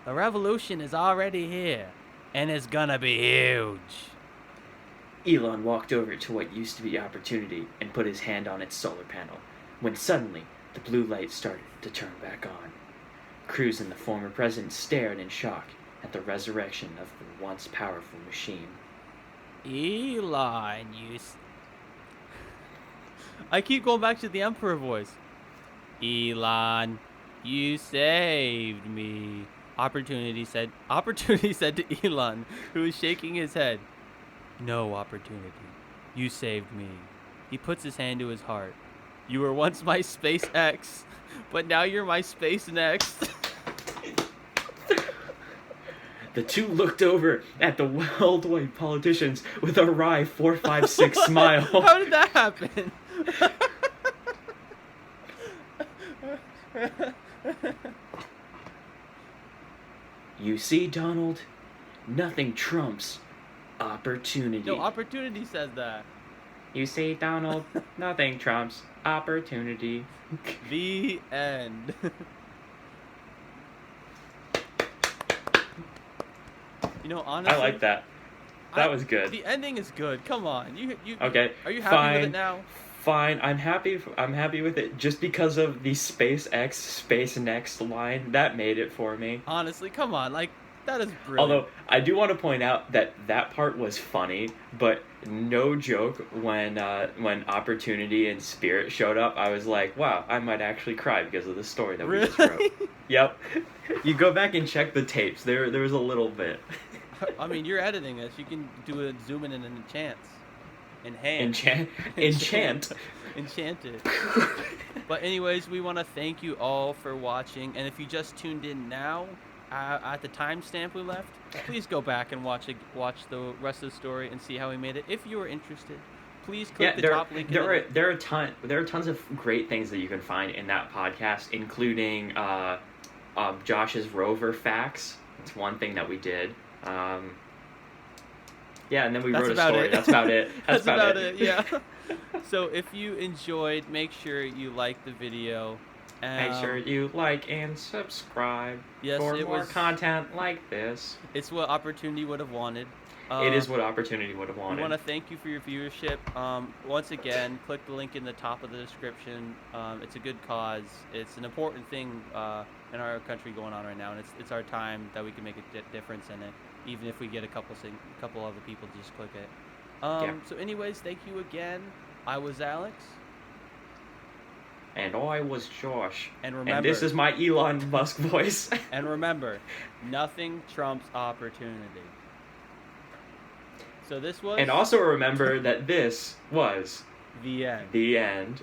The revolution is already here, and it's gonna be huge. Elon walked over to what used to be Opportunity and put his hand on its solar panel, when suddenly the blue light started to turn back on. Cruz and the former president stared in shock at the resurrection of the once powerful machine. Elon, I keep going back to the Emperor voice. Elon, you saved me. Opportunity said to Elon, who was shaking his head. No, Opportunity. You saved me. He puts his hand to his heart. You were once my SpaceX, but now you're my Space Next. The two looked over at the worldwide politicians with a wry 456 smile. How did that happen? You see, Donald, nothing trumps opportunity. No, Opportunity says that. You see, Donald, nothing trumps opportunity. The end. You know, honestly, I like that. That was good. The ending is good. Come on, you. Okay. Are you happy fine, with it now? Fine. I'm happy with it just because of the SpaceX Space Next line that made it for me. Honestly, come on, like that is brilliant. Although I do want to point out that part was funny, but no joke, when Opportunity and Spirit showed up, I was like, wow, I might actually cry because of the story that we just wrote. Yep. You go back and check the tapes. There was a little bit. I mean, you're editing this. You can do a zoom in and enchant. Enchant. Enchant it. But anyways, we want to thank you all for watching. And if you just tuned in now, at the timestamp we left, please go back and watch the rest of the story and see how we made it. If you are interested, please click Yeah, the top link. there are tons of great things that you can find in that podcast, including Josh's rover facts. That's one thing that we did. Yeah, and then we wrote a story. That's about it. That's about it. Yeah. So if you enjoyed, make sure you like the video. Make sure you like and subscribe for more content like this. It's what Opportunity would have wanted. It is what Opportunity would have wanted. We want to thank you for your viewership. Once again, click the link in the top of the description. It's a good cause. It's an important thing in our country going on right now, and it's our time that we can make a difference in it, even if we get a couple other people to just click it. So anyways, thank you again. I was Alex. And I was Josh. And remember, and this is my Elon Musk voice. And remember, nothing trumps opportunity. So this was... And also remember that this was... The end. The end.